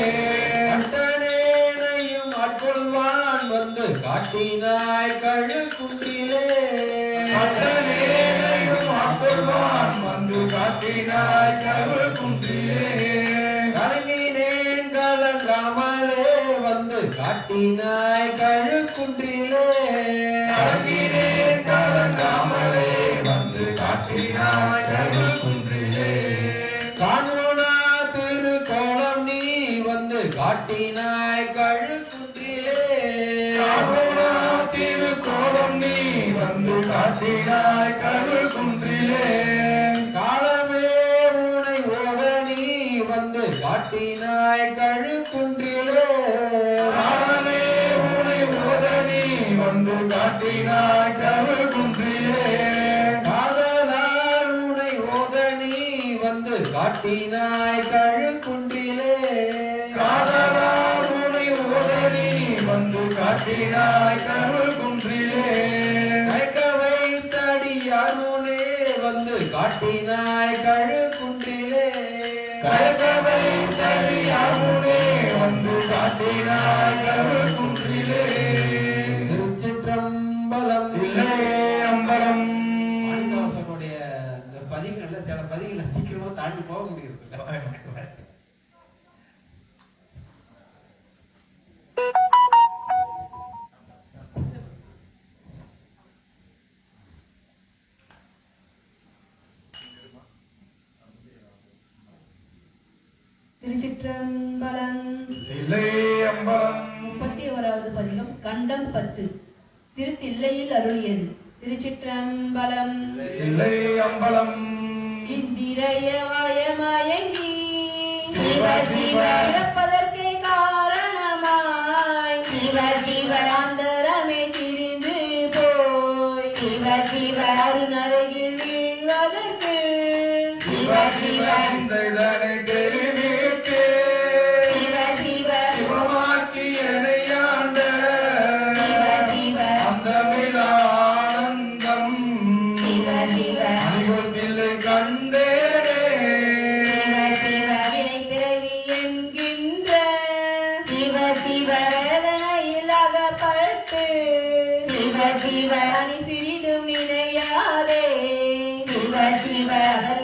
கட்டணேனையும் ஆட்கொள்வான் வந்து காட்டினாய் கழுக்குன்றிலே அட்டனேனையும் ஆட்கொள்வான் வந்து காட்டினாய் கருக்குன்றிலே கலங்கினேன் கலங்காமலே வந்து காட்டினாய் கழுக்குன்றிலே கலங்கினேன் கலங்காமலே வந்து காட்டினாய் கருக்குன்றிலே காணோனா திருக்கோலம் நீ வந்து காட்டினாய் கழுக்குன்றிலே காணோனா திருக்கோலம் நீ வந்து காட்டினாய் கருக்குன்றிலே காலமே உனை ஓத நீ வந்து காட்டினாய் கழுக்குன்றிலே காலமே உனை ஓத நீ வந்து காட்டினாய் கருக்குன்றிலே காதலால் உனை ஓத நீ வந்து காட்டினாய் கழுக்குன்றிலே காதலா உனை ஓத நீ வந்து காட்டினாய் கருக்குன்றிலே கைகவை தடியார் முனே வந்து காட்டினாய் கழுக்குன்றிலே கரகவை தனியாகுனே வந்து காட்டினாய் கருக்குன்றிலே திருச்சிற்றம்பலம் இல்லை அம்பலம் மாணிக்கவாசகனுடைய இந்த பதிகங்கள்ல சில பதிகளை சீக்கிரமா தாண்டி போக முடியுது திருச்சிற்றம்பலம். இல்லை அம்பலம் 31வது பதிகம் கண்டம் 10 திருத்தில்லையில் அருளியது. திருச்சிற்றம்பலம். இல்லை அம்பலம் இந்திரயமயமயங்கி சிவ சிவ பிறப்பதற்கே காரணமாய் சிவ சிவ அந்தரமே திரிந்து போய் சிவ சிவ அருணருகில் வீழ்வதற்கு சிவ சிவ இந்த இதனை தெரிவித்து சிவ சிவ சிவமாக்கி என்னை ஆண்ட கட்டு சிவ சிவ அணி சிறிதும் நினையாதே சிவ சிவ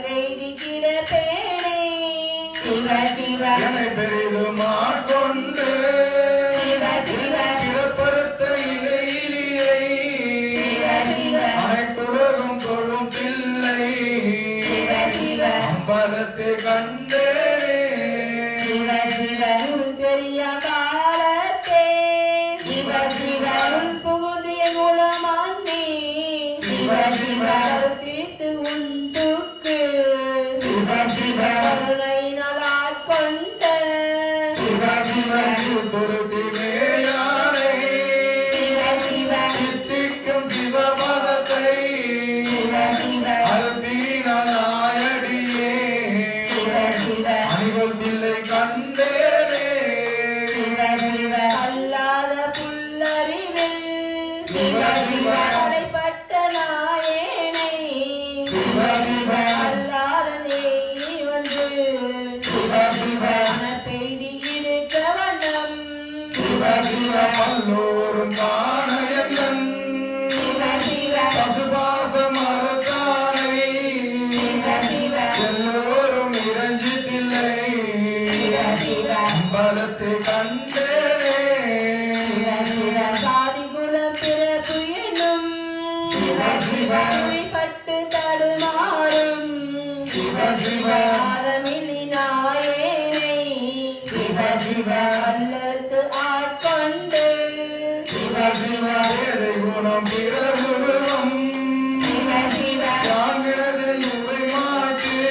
வேதிக்கிற பேணே சிவ சிவ என்னை பெரிதுமாக்கொண்டு சிவ சிவ பிறப்பறுத்த இலையிலியை சிவ சிவ அனைத்துலகம் தொழும் பிள்ளை சிவ சிவ அம்பலத்தை கண்டேனே சிவ சிவ பெரிய காலத்தே சிவ சிவ அருள் புகுதிய குணமான்னே சிவ சிவ தீர்த்து உண்டுக்கு சிவ சிவ கருணை நலாட்கொண்ட சிவ சிவ துருத்தி மேயானை சிவ சிவ சித்திக்கும் சிவமதத்தை சிவ சிவ அருந்தீனாயடியே சிவ சிவ அணிகள் தில்லை கண்டேனே சிவ சிவ அல்லாத புல்லறிவில் சிவ சிவ தடைப்பட்ட நாயேனை சிவ சிவ அல்லாத நெய் வந்து சிவ சிவ பெய்தி இருக்க வண்ணம் சிவ சிவ எல்லோரும் காண எண்ணன் சிவ சிவ பசுபாச மரத்தானை சிவ சிவ எல்லோரும் இறஞ்சித்தில்லை சிவ சிவ அம்பலத்தை கண்டேனே சாதி குலம் பிறப்பு எனும் சிவ சிவ குறிப்பட்டு தடுமாறும் சிவ சிவ ஆதமில்லி நாயேனை சிவ சிவ அல்லத்து ஆட்கொண்டு சிவ சிவ ஏழை குணம் பிறகுருவம் சிவ சிவ யாங்கிறது உரை மாற்று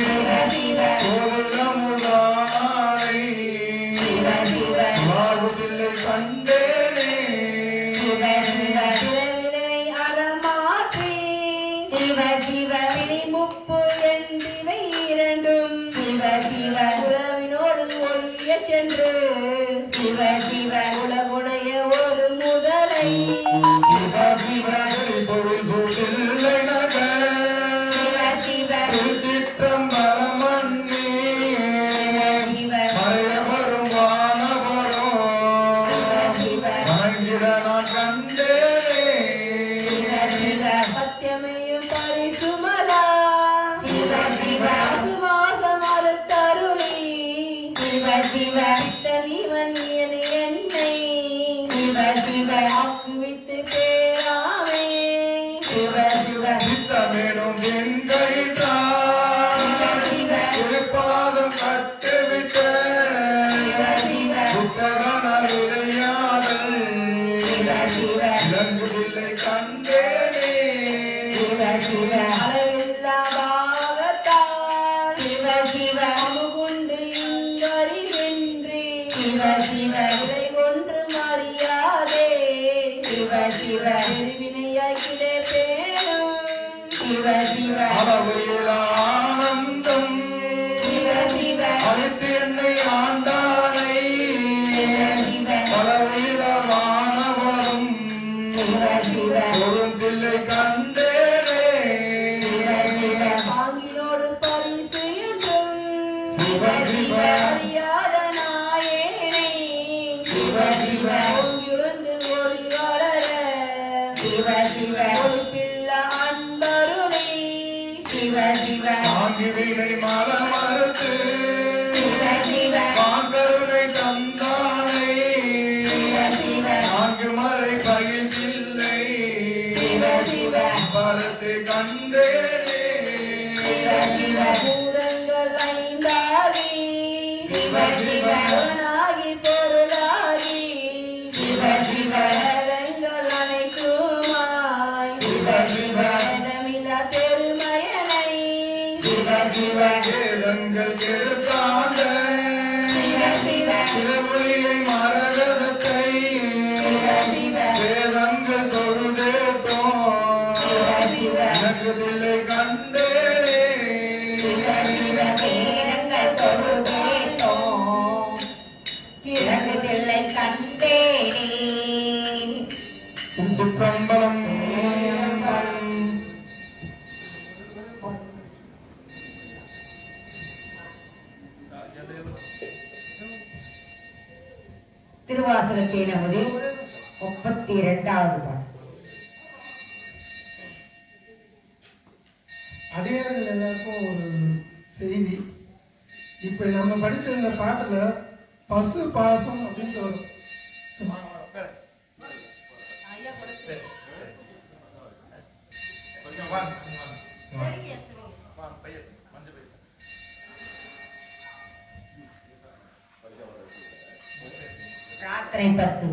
சிவ சிவ கோவிலமுதானை சிவ சிவ வாழ்வுதில்லை கண்டேனே சிவ சிவ பிறவினை அறமாற்றி சிவ சிவ முப்பு என்றிவை இரண்டும் சிவ சிவ உறவினோடு ஒழிய சென்று சிவ சிவ உலகுடைய ஒரு முதலை சிவ சிவ பொருள் சூழ்நிலை நகர் சிவ சிவ திருச்சிற்றம்பலமன்னி சிவ மறையவரும் வானவரும் சிவ வணங்கிட நான் கண்டேனே சிவ சத்தியமையும் பரிசுமலா சிவ சிவ சுமாசம் அறுத்தருளி சிவ சிவ தனிவன் என்னை சிவ சிவ ஆக்குவித்து பேராமே சிவ சிவ சித்தமேனும் என்கைத்தான் சிவ திருப்பாதம் கட்டுவிட்ட சிவ புத்தகன விளையாடல் சிவ சிவ இலங்குதில்லை கண்டேனே சிவ சிவ அளவில்லா பாகத்தால் சிவ சிவ அமுகுண்டு இங்கறிவின்றி சிவ சிவ இதை ஒன்று மறியாதே சிவ சிவ வினையாக்கிலே பேணும் சிவ சிவ அளவையில் ஆனந்தம் சிவ சிவ அழைத்து என்னை ஆண்டானை சிவ பலவில வானவரும் சிவ சிவ பொருந்தில்லை கண்டேனே பாங்கினோடு பரிசு என்றும் சிவ சிவ அறியாத நாயேனை சிவ சிவ ஓங்கிருந்து ஒளி வளர சிவ சிவ ஒளிப்பில்ல அன்பருளி சிவ சிவ தாங்கி வீணை மலமறுத்து சிவ சிவ மாங்கருணை தந்தானை சிவ சிவ நான்கு மறை பயில்லை சிவ சிவ பரத்தை கண்டேனே சிவ சிவ பூதங்கள் ஐந்தாகி சிவ சிவ பொருளாகி பொருளாகி சிவ சிவ வேதங்கள் அனைத்துமாய் சிவ சிவ வேதமில்லா பெருமையனை சிவ சிவ வேதங்கள் கெடுத்தாண்ட சிவ சிவ சிலமொழியை மரகதத்தை சிவ சிவ வேதங்கள் தொழுதேத்தோம் சிவ சிவ இலங்குதில்லை கண்டேனே சிவ சிவ வேதங்கள் தொழுதேத்தோம் இறங்குதில்லை கண்டேனே திருச்சிற்றம்பலம் திருவாசகத்தை நமது 32வது பாட்டு. அடியார்கள் எல்லாருக்கும் ஒரு செய்தி. இப்ப நம்ம படிச்ச இந்த பாட்டுல பசு பாசம் அப்படின்ட்டு வரும். பிரார்த்தனை 10.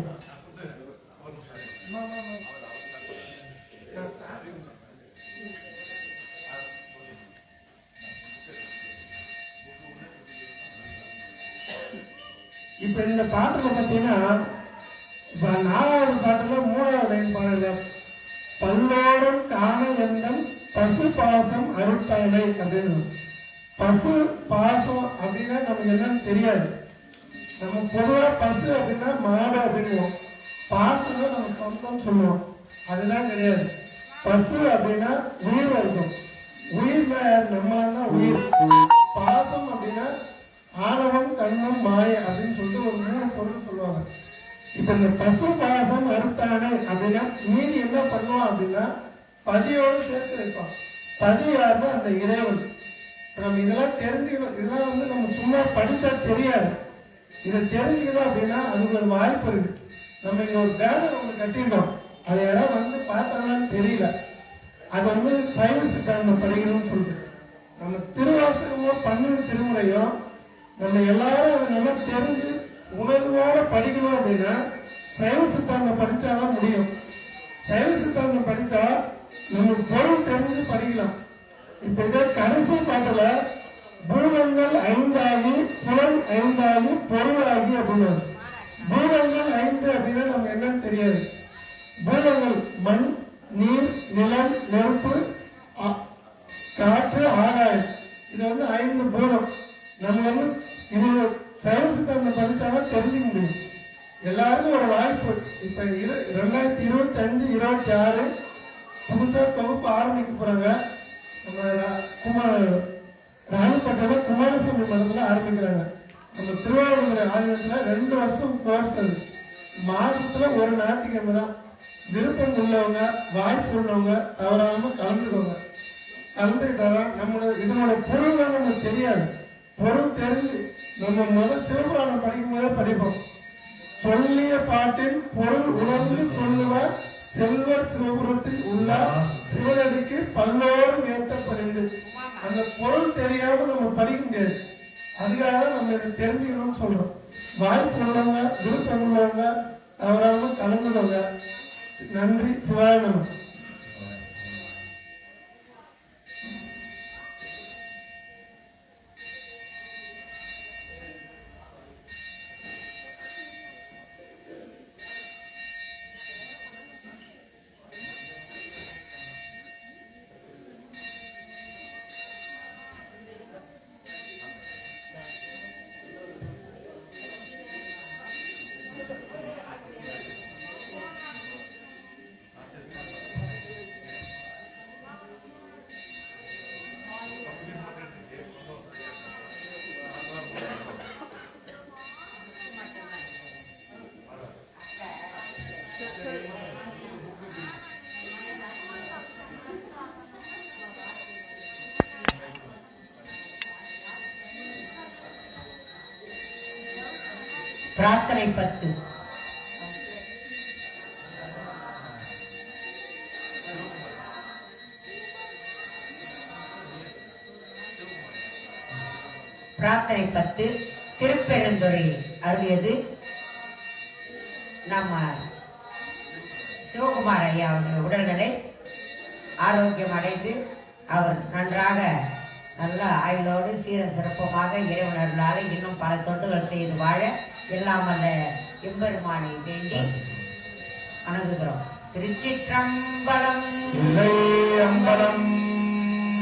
இப்ப இந்த பாட்டுல பாத்தீங்கன்னா 4வது பாட்டுல 3வது லைன் பாருங்க. பல்லோரும் காண எண்ணம் பசு பாசம் அருட்டானை அப்படின்னு. பசு பாசம் அப்படின்னா நமக்கு என்னன்னு தெரியாது. நம்ம பொதுவா பசு அப்படின்னா மாடு அப்படின்னுவோம். பாசம்னா நம்ம சொந்தம் சொல்லுவோம். அதெல்லாம் கிடையாது. பசு அப்படின்னா உயிர் இருக்கும். உயிர்ல நம்மளாம் உயிர். பாசம் அப்படின்னா ஆணவம் கண்ணம் மாய அப்படின்னு சொல்லிட்டு ஒரு 3 பொருள் சொல்லுவாங்க. இப்ப இந்த பசு பாசம் அறுத்தானே அப்படின்னா மீதி என்ன பண்ணுவான் அப்படின்னா பதியோடு சேர்த்து வைப்பான். பதி யாருன்னா அந்த இறைவன். நம்ம இதெல்லாம் தெரிஞ்சுக்கணும். இதெல்லாம் நம்ம சும்மா படிச்சா தெரியாது. இதை தெரிஞ்சுக்கணும் அப்படின்னா அதுக்கு ஒரு வாய்ப்பு இருக்கு. நம்ம இங்க ஒரு பேனர் ஒன்று கட்டியிருக்கோம். அதை யாராவது பார்த்தாங்கன்னு தெரியல. அது சைவ சித்தாந்தம் படிக்கணும்னு சொல்லிட்டு நம்ம திருவாசகமோ 12 திருமுறையும் நம்ம எல்லாரும் அதை நல்லா தெரிஞ்சு உணர்வோட படிக்கணும் அப்படின்னா சைவ சித்தாந்தம் படிச்சாதான் முடியும். சைவ சித்தாந்தம் படிச்சா நம்ம பொருள் தெரிஞ்சு படிக்கலாம். இப்ப இதே கடைசி பாட்டுல பூதங்கள் 5 ஆகி புலன் 5 ஆகி பொருள் ஆகி அப்படின்னு. பூதங்கள் 5 அப்படின்னா நமக்கு என்னன்னு தெரியாது. பூதங்கள் மண், நீர், நிலம், நெருப்பு, காற்று, ஆகாயம். இது 5 பூதம். நம்ம இது சைவ சித்தாந்தம் படிச்சாதான் தெரிஞ்சுக்க முடியும். எல்லாருக்கும் ஒரு வாய்ப்பு. இப்ப 2025, 26 புதுசா தொகுப்பு ஆரம்பிக்க போறாங்க. நம்ம ராணிப்பேட்டையில குமாரசாமி மடத்துல ஆரம்பிக்கிறாங்க. நம்ம திருவாவூர் ஆலயத்துல 2 வருஷம் கோர்ஸ். அது மாசத்துல ஒரு ஞாயிற்றுக்கிழமை தான். விருப்பம் உள்ளவங்க, வாய்ப்பு உள்ளவங்க தவறாம கலந்துக்கோங்க. கலந்துக்கிட்டாரா இதனோட பொருள் நமக்கு தெரியாது. பொருள் தெரிஞ்சு நம்ம சிவபுராணம் படிக்கும் போதே படிப்போம். சொல்லிய பாட்டின் பொருள் உணர்ந்து சொல்லுவார் செல்வர் சிவபுரத்தில் உள்ள சிவனடிக்கு பல்லோரும் ஏற்றப்படுது. அந்த பொருள் தெரியாம நம்ம படிக்க முடியாது. அதுக்காக தான் நம்ம இதை தெரிஞ்சுக்கணும்னு சொல்றோம். வாய்ப்பு உள்ளவங்க, விருப்பம் உள்ளவங்க தவறாம கலந்துடுவாங்க. நன்றி. சிவாய நம. பிரார்த்தனை 10. பிரார்த்தனை 10 திருப்பெருந்துறை அருளியது நம்ம சிவகுமார் ஐயா அவர்கள் உடல்நிலை ஆரோக்கியம் அடைந்து அவர் நன்றாக நல்ல ஆயுளோடு சீர சிறப்பமாக இறைவனர்களால் இன்னும் பல தொண்டுகள் செய்து வாழ எல்லாம் வல்ல எம்பெருமானை வேண்டி வணங்குகிறோம். திருச்சிற்றம்பலம்.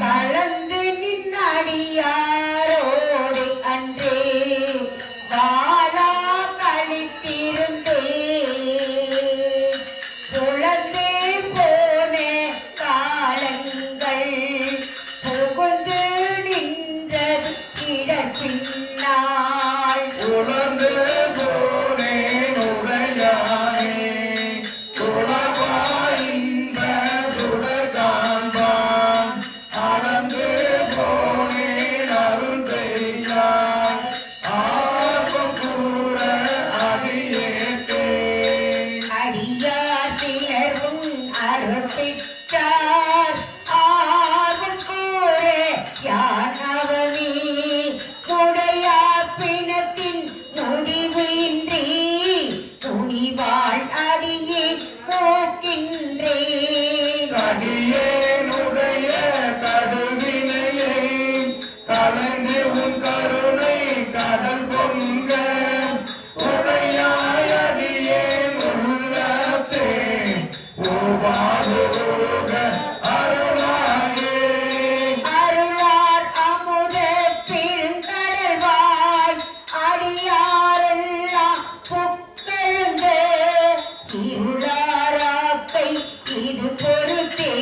கலந்து நின்னடியாரோடு அன்றே வாழா கழித்திருந்தே சுழந்து போன காலங்கள் புகுந்து நின்றது இடப்பின்னாள் உணர்ந்து போனேன் உடையானே அருள் பெற்றார் ஆர்வம் கூற யானவனே உடையார் பிணத்தின் முடிவு இன்றி துணிவாள் அடியே போக்கின்றேன் அடியேனுடைய கடுவினையை கலந்து உன் கருணை கடல் பொங்க உடையாய் அடியேன் உள்ளத்தே உருக அருளாயே அருளார் அமுத பெருங்கடல்வாய் அடியாரெல்லாம் புக்கெழுந்த இருளாராக்கை இது பொறுத்தே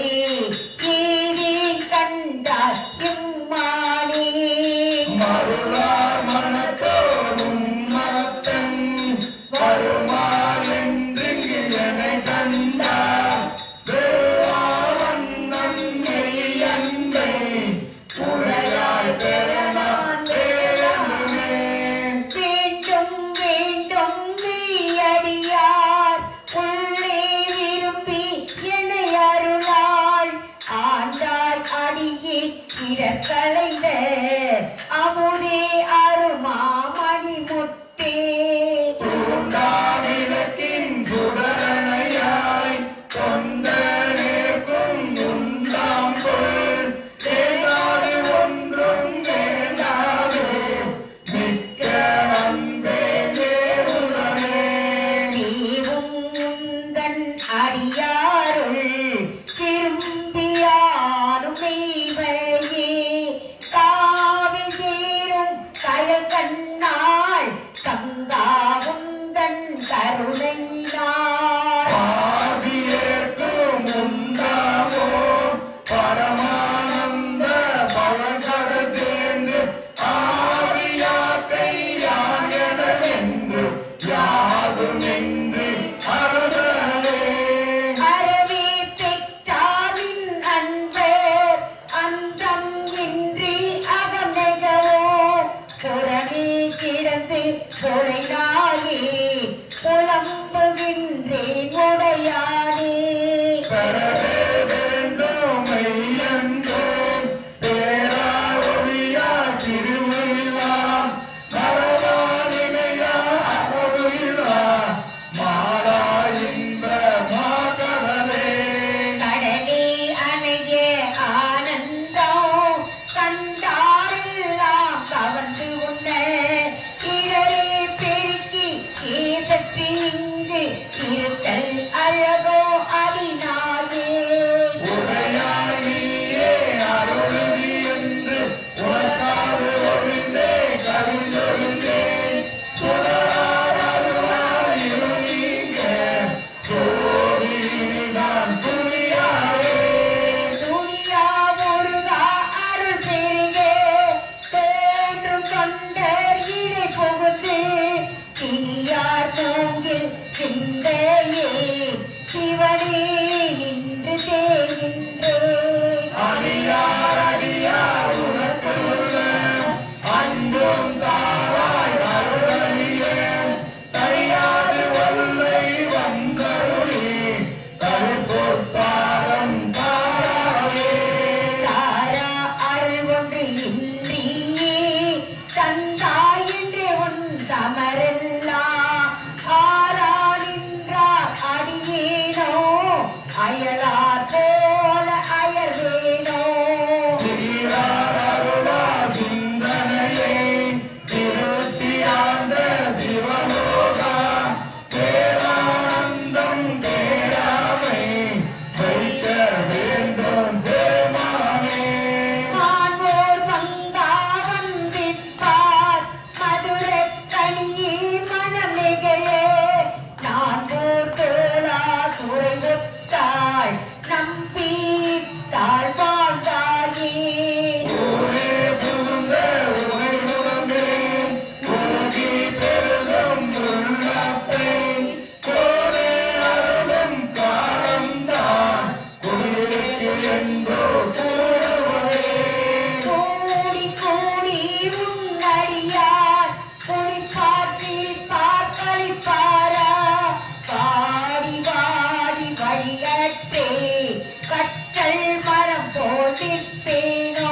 நீதி கண்டார் இம்மானே மருளார் மனத்தோடும் மத்தன் வருமாள் என்று என்னை கண்டார் வெறுவாவண்ணன் மெய்யன்பை உடையாய் பெறனான் வேண்டுமே வேண்டும் வேண்டும் மெய்யடியார் உள்ளே விரும்பி என்னை அருளாள் ஆண்டாள் அடியே இடக்கலைந்த அமுதே அருமாமணி முத்தே தூண்டாவிளக்கின் சுடரணையாய் தொண்டனேற்கும் உண்டாம் பொருள் வேண்டாது ஒன்றும் வேண்டாது மிக்க அன்பே தேவுடனே நீவும் உந்தன் அடியாருள் திரும்பியாரும் தெய்வையே காவி சேரும் கயல் கண்ணாள் கங்கா உந்தன் கருணை நாள் ஆவியேற்கும் உண்டாமோ பரமானந்த பழங்கடல் சேர்ந்து ஆவியாக்கை யான் எனதென்று யாதும் இன்றி அருளே அறவே பெற்றாலின் அன்பர் அந்தம் இன்றி அகமெகவோ புறமே கிடந்து பொறையாயே புலம்புகின்றேன் உடையானே பெறவே வேண்டும் மெய்யன்றோம் பேரா ஒழியா திருவிழா மரபானிமையா அகவிழா மாலா இன்ப மாகடலே கடலே அணைய ஆனந்தம் கண்டாரெல்லாம் கவர்ந்து உண்ண இடரே பெருக்கி கேசற்றி இங்கு இருத்தல் அழகோ அடினாயே உடையாய் நீயே அருளுதி என்று உனக்காது ஒழிந்தே கவிந்தொழிந்தேன் சுடரார் அருளாய் இருநீங்க சோதியினிதான் துணியாயே துணியா முருகா அருள் பெருகே தோன்றும் தொண்டர் இடை புகுந்து இனியார் மூங்கில் சிந்தையே சிவனே நின்று செய்கின்றேன் அடியார் அடியார் உனக்குள்ள அன்பும் தாராய் அருளறியேன் தையாது வல்லை வந்தருளி தருப்பொற்பாதம் தாராயே தாரா அருள் ஒன்று இன்றியே தந்தாய் என்று உன் தமரெல்லாம் ஆரா நின்றார் அடியேனோ அயலார் போல அயர்வேனோ சீரார் அருளா சிந்தனையை திருத்தி ஆண்ட சிவலோகா பேரானந்தம் பேராமை வைக்க வேண்டும் பெருமானே மானோர் வந்தா வந்திப்பார் மதுரக் கனியே மனமிகளே நான் போர் தோழா துறை ஒத்தாள் கல்மரம் போட்டிருப்பேனோ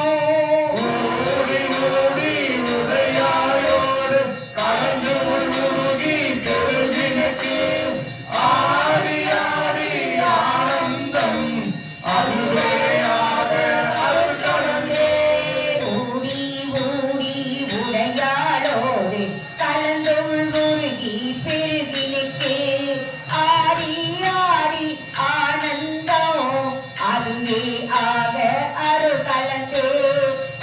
ஓடி ஓடி உதையாயோடு கலந்து உள்முருகி பெருகினுக்கு ஆடி ஆடி ஆனந்தம் அதுவே ஆக அருள் கடந்தே ஊடி ஊடி உடையாளோடு கலந்துள் முருகி பெருகினுக்கு ஆடி ஆடி ஆனந்தம் அதுவே ஆக அருள் கலந்தே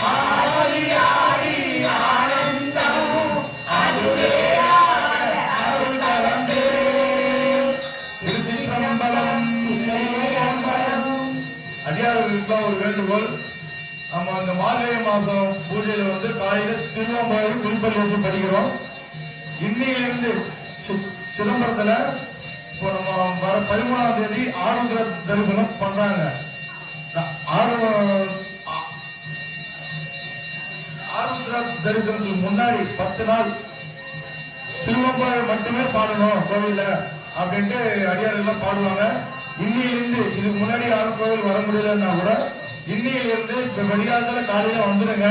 ஆடி ஆடி ஆனந்தம் அதுவே ஆக அருள் கடந்தே திருச்சிற்றம்பலம். அடியார்களுக்கு ஒரு வேண்டுகோள், நம்ம இந்த மார்கழி மாசம் பூஜையில வந்து காலையில திருவம்பாவை திருப்பதி வச்சு படிக்கிறோம். இன்னையிலிருந்து சிதம்பரத்துல இப்போ நம்ம வர 13ஆம் தேதி ஆருத்ர தரிசனம் பண்றாங்க. ஆருத்ர தரிசனத்துக்கு முன்னாடி 10 நாள் திருவம்பாவை மட்டுமே பாடணும் கோவில்ல அப்படின்ட்டு அடியார்கள் பாடுவாங்க. இன்னையிலிருந்து இதுக்கு முன்னாடி யாரும் கோவில் வர முடியலன்னா கூட இன்னையிலிருந்து இப்ப வெடிகாலத்துல காலையில வந்துடுங்க.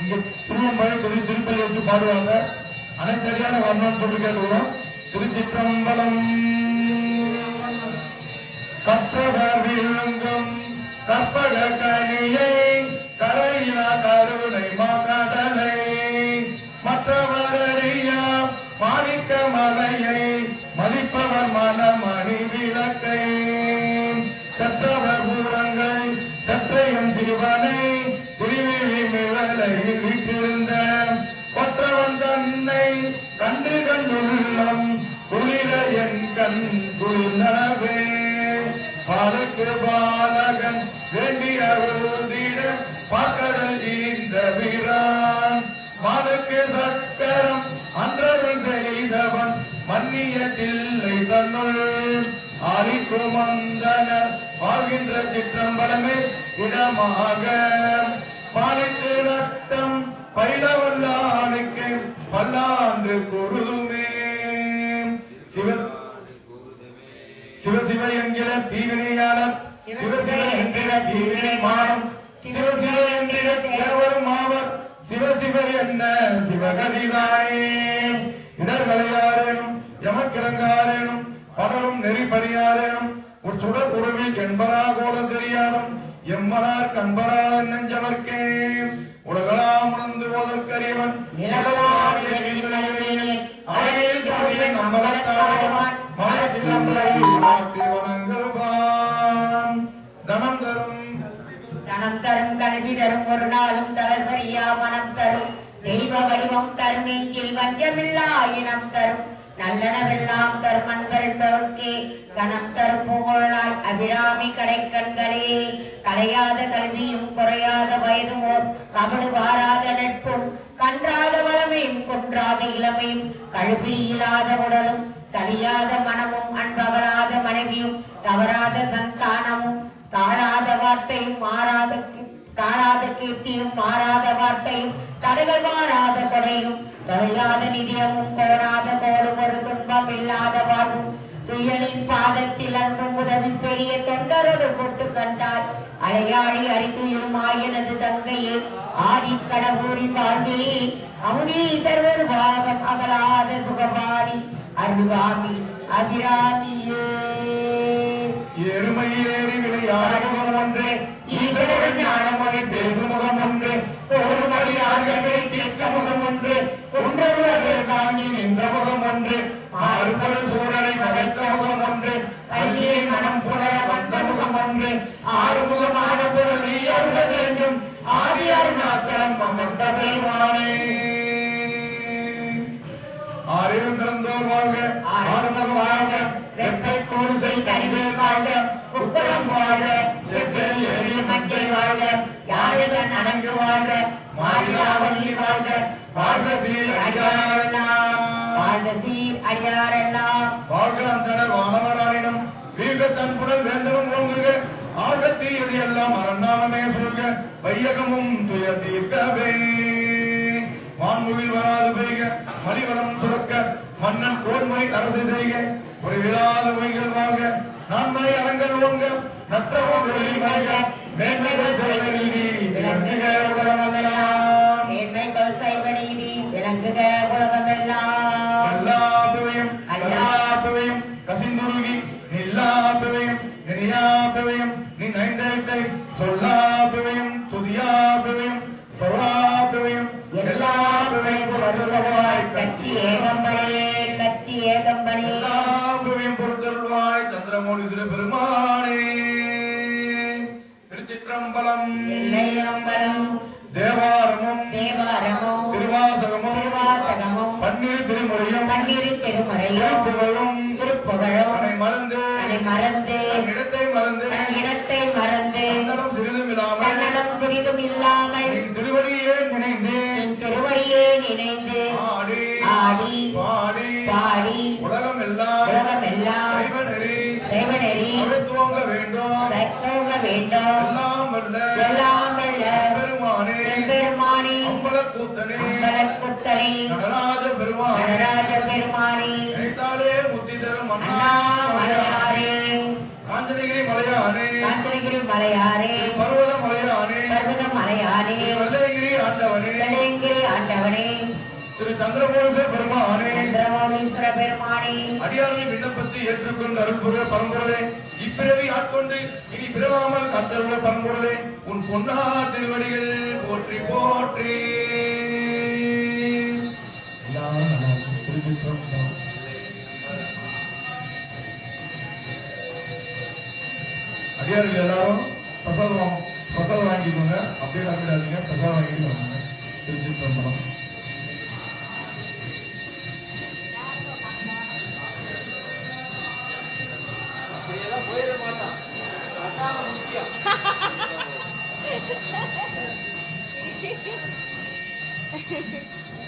இங்க திருவம்பாவை திருப்பதி வச்சு பாடுவாங்க. அனைத்து அடியான வரணும்னு சொல்லி கேட்டுக்கிறோம். திருச்சிற்றம்பலம். கற்றவர் விழுங்கும் கற்பக கனியை கரையா கருணை மகடலை மற்றவர் அறியா மாணிக்க மலையை மதிப்பவர் மனமணி விளக்கை கற்றவர் பூரங்கள் சற்றையும் சிவனை திருவிழி மிழலையில் வீட்டிருந்த கொற்றவன் தன்னை கண்டு கண்டுள்ளம் குளிர என் கண் குளிர்ந்தனவே பாலக்கு பாலகன் வேண்டி அருதிட பாக்கடல் ஈந்த வீரான் மாலுக்கு சக்கரம் அன்றவன் செய்தவன் மன்னிய தில்லை தன்னுள் ஆரிக்கும் அந்தன வாழ்கின்ற சிற்றம்பலமே இடமாக பாலித்து நட்டம் பயிலவல்லானுக்கு பல்லாண்டு குருதுமே சிவசிவ என்கிற தீவினையாளர் சிவசிவ என்கிற தீவினை மானம் சிவசிவ என்கிற தேவரும் ஆவர் சிவசிவ என்ன சிவகதிதானே இடர்களையாரேனும் எமக்கிறங்காரேனும் பலரும் நெறிப்பறியாரேனும் ஒரு சுடர் உறவில் என்பரா கோலம் தெரியாதும் எம்மனார் கண்பரா நெஞ்சவர்க்கே உலகலாம் உணர்ந்து போதற்கரியவன் நம்பலத்தாழ்வான் தனம் தரும் தனம் தரும் கல்வி தரும் ஒரு நாளும் தளர்வரியா மனம் தரும் தெய்வ வடிவம் தரும் நெஞ்சில் வஞ்சமில்லா இனம் தரும் நல்லனவெல்லாம் தரும் அன்பர்களே கணம் தரும் புகழாய் அபிராமி கடைக்கண்களே கலையாத கல்வியும் குறையாத வயதுமோ கபடு வாராத நட்பும் கன்றாத வளமையும் குன்றாத இளமையும் கழுபிடி இல்லாத உடலும் சலியாத மனமும் அன்பவராத மனைவியும் தவறாத சந்தானமும் தாழாத வார்த்தையும் காணாத கீர்த்தியும் மாறாத வார்த்தையும் தடைகள் மாறாத கொடையும் தொலையாத நிதியமும் கோராத கோடும் ஒரு துன்பம் இல்லாத வாழ்வும் துயலின் பாதத்தில் அன்பும் உதவி பெரிய தொண்டரோடு கொட்டு கண்டார் அலையாழி அறிந்துயிரும் ஆயனது தங்கையே ஆதி கடவுரி வாழ்வே அமுதீசர்வர் பாகம் அகலாத சுகபாணி அருள்வாமி அபிராமியே எருமையிலேறி விளையாடுமுகம் ஒன்று ஈஸ்வரன் ஞானமொழி பேசுமுகம் ஒன்று ஒரு மொழியார்களை கேட்க முகம் ஒன்று ஒன்றொரு தாங்கி நின்ற முகம் ஒன்று ஆறுபொரு சூழலை வகைத்த முகம் ஒன்று கல்வியை மனம் புலர வந்த முகம் ஒன்று ஆறுமுகமான பொருள் நீ அருக வேண்டும் ஆதியார் நாட்டம் மமத்த பெருமானே ஆயிரம் திறந்தோர் வாழ்க ஆறுமுகம் வாழ்க வெப்பை கூறுசை கனிவேல் வாழ்க குப்பரம் வாழ்க செப்பல் எரிய மஞ்சை வாழ்க யாழிகள் நனங்கு வாழ்க மாரியாவல்லி வாழ்க வாழ்க சீர் அடியாரெல்லாம் வாழ்க சீர் அடியாரெல்லாம் வாழ்க அந்தனர் வானவராயினும் வீக தன்புடல் வேந்தனும் ஓங்குக ஆழ்க தீயது எல்லாம் அரண்நாமமே சொல்க வையகமும் துய தீர்க்கவே வான்முகில் வராது பெய்க மலிவளம் சுரக்க மன்னன் கோன்முறை அரசு செய்க ஒரு விழாத பொய்கள் வாழ்க நான்மறை அரங்கல் ஓங்க நற்றவும் மறைக மேன்மைகள் செய்வ நீதி விளங்குக உலகமெல்லாம். மேன்மைகள் செய்வ நீதி விளங்குக உலகமெல்லாம். எல்லாபவையும் எல்லாபவையும் கசிந்துருகி நில்லாபவையும் நினையாபவையும் நீ நைந்தை சொல்லாபவையும் துதியாபவையும் சொல்லாபவையும் எல்லாபவையும் பொருத்தருள்வாய் கட்சி ஏகம்பனே கட்சி ஏகம்பனே எல்லாபவையும் பொருத்தருள்வாய் சந்திரமௌழி திரு பெருமானே. திருச்சிற்றம்பலம். எல்லையம்பலம் தேவாரமும் தேவாரமும் திருவாசகமும் திருவாசகமும் பன்னிரு திருமுறையும் பன்னிரு திருமுறையும் திருப்புகழும் திருப்புகழும் அதை மறந்து அதை மறந்து இடத்தை மறந்து தன் இடத்தை மறந்து தன்னலம் சிறிதும் இல்லாமல் தன்னலம் சிறிதும் இல்லாமல் நின் திருவடியே நினைந்து என் திருவடியே நினைந்து ஆடி ஆடி பாடி பாடி உலகம் எல்லாம் உலகமெல்லாம் நெறி தேவநெறி துவங்க வேண்டும். தோங்க வேண்டும். எல்லாம் வல்ல எல்லாம் வல்ல பெருமானே பெருமானே அம்பலக்கூத்தனே அம்பலக்குத்தனே நடராஜ பெருமானே நடராஜ பெருமானே நினைத்தாலே முத்தி தரும் அண்ணாமலையாரே காஞ்சனகிரி மலையானே காஞ்சனகிரி மலையாரே பர்வத மலையானே பர்வத மலையாரே வெள்ளையகிரி ஆண்டவனே வெள்ளையங்கிரி ஆண்டவனே திரு சந்திரமௌழீஸ்வர பெருமானே சந்திரமௌழீஸ்வர பெருமானே அடியாரின் விண்ணப்பத்தை ஏற்றுக்கொண்டு அருள்புரிய பரம்பொருளே இப்பிறவி ஆட்கொண்டு இனி பிறவாமல் காத்தருள பரம்பொருளே உன் பொன்னா திருவடிகள் போற்றி போற்றி. அடியார்கள் எல்லாரும் பிரசாதம் வாங்கிக்கோங்க. அப்படியே நம்பிடாதீங்க, பிரசாதம் வாங்கிட்டு வாங்க. திருச்சிற்றம்பலம். Hehehe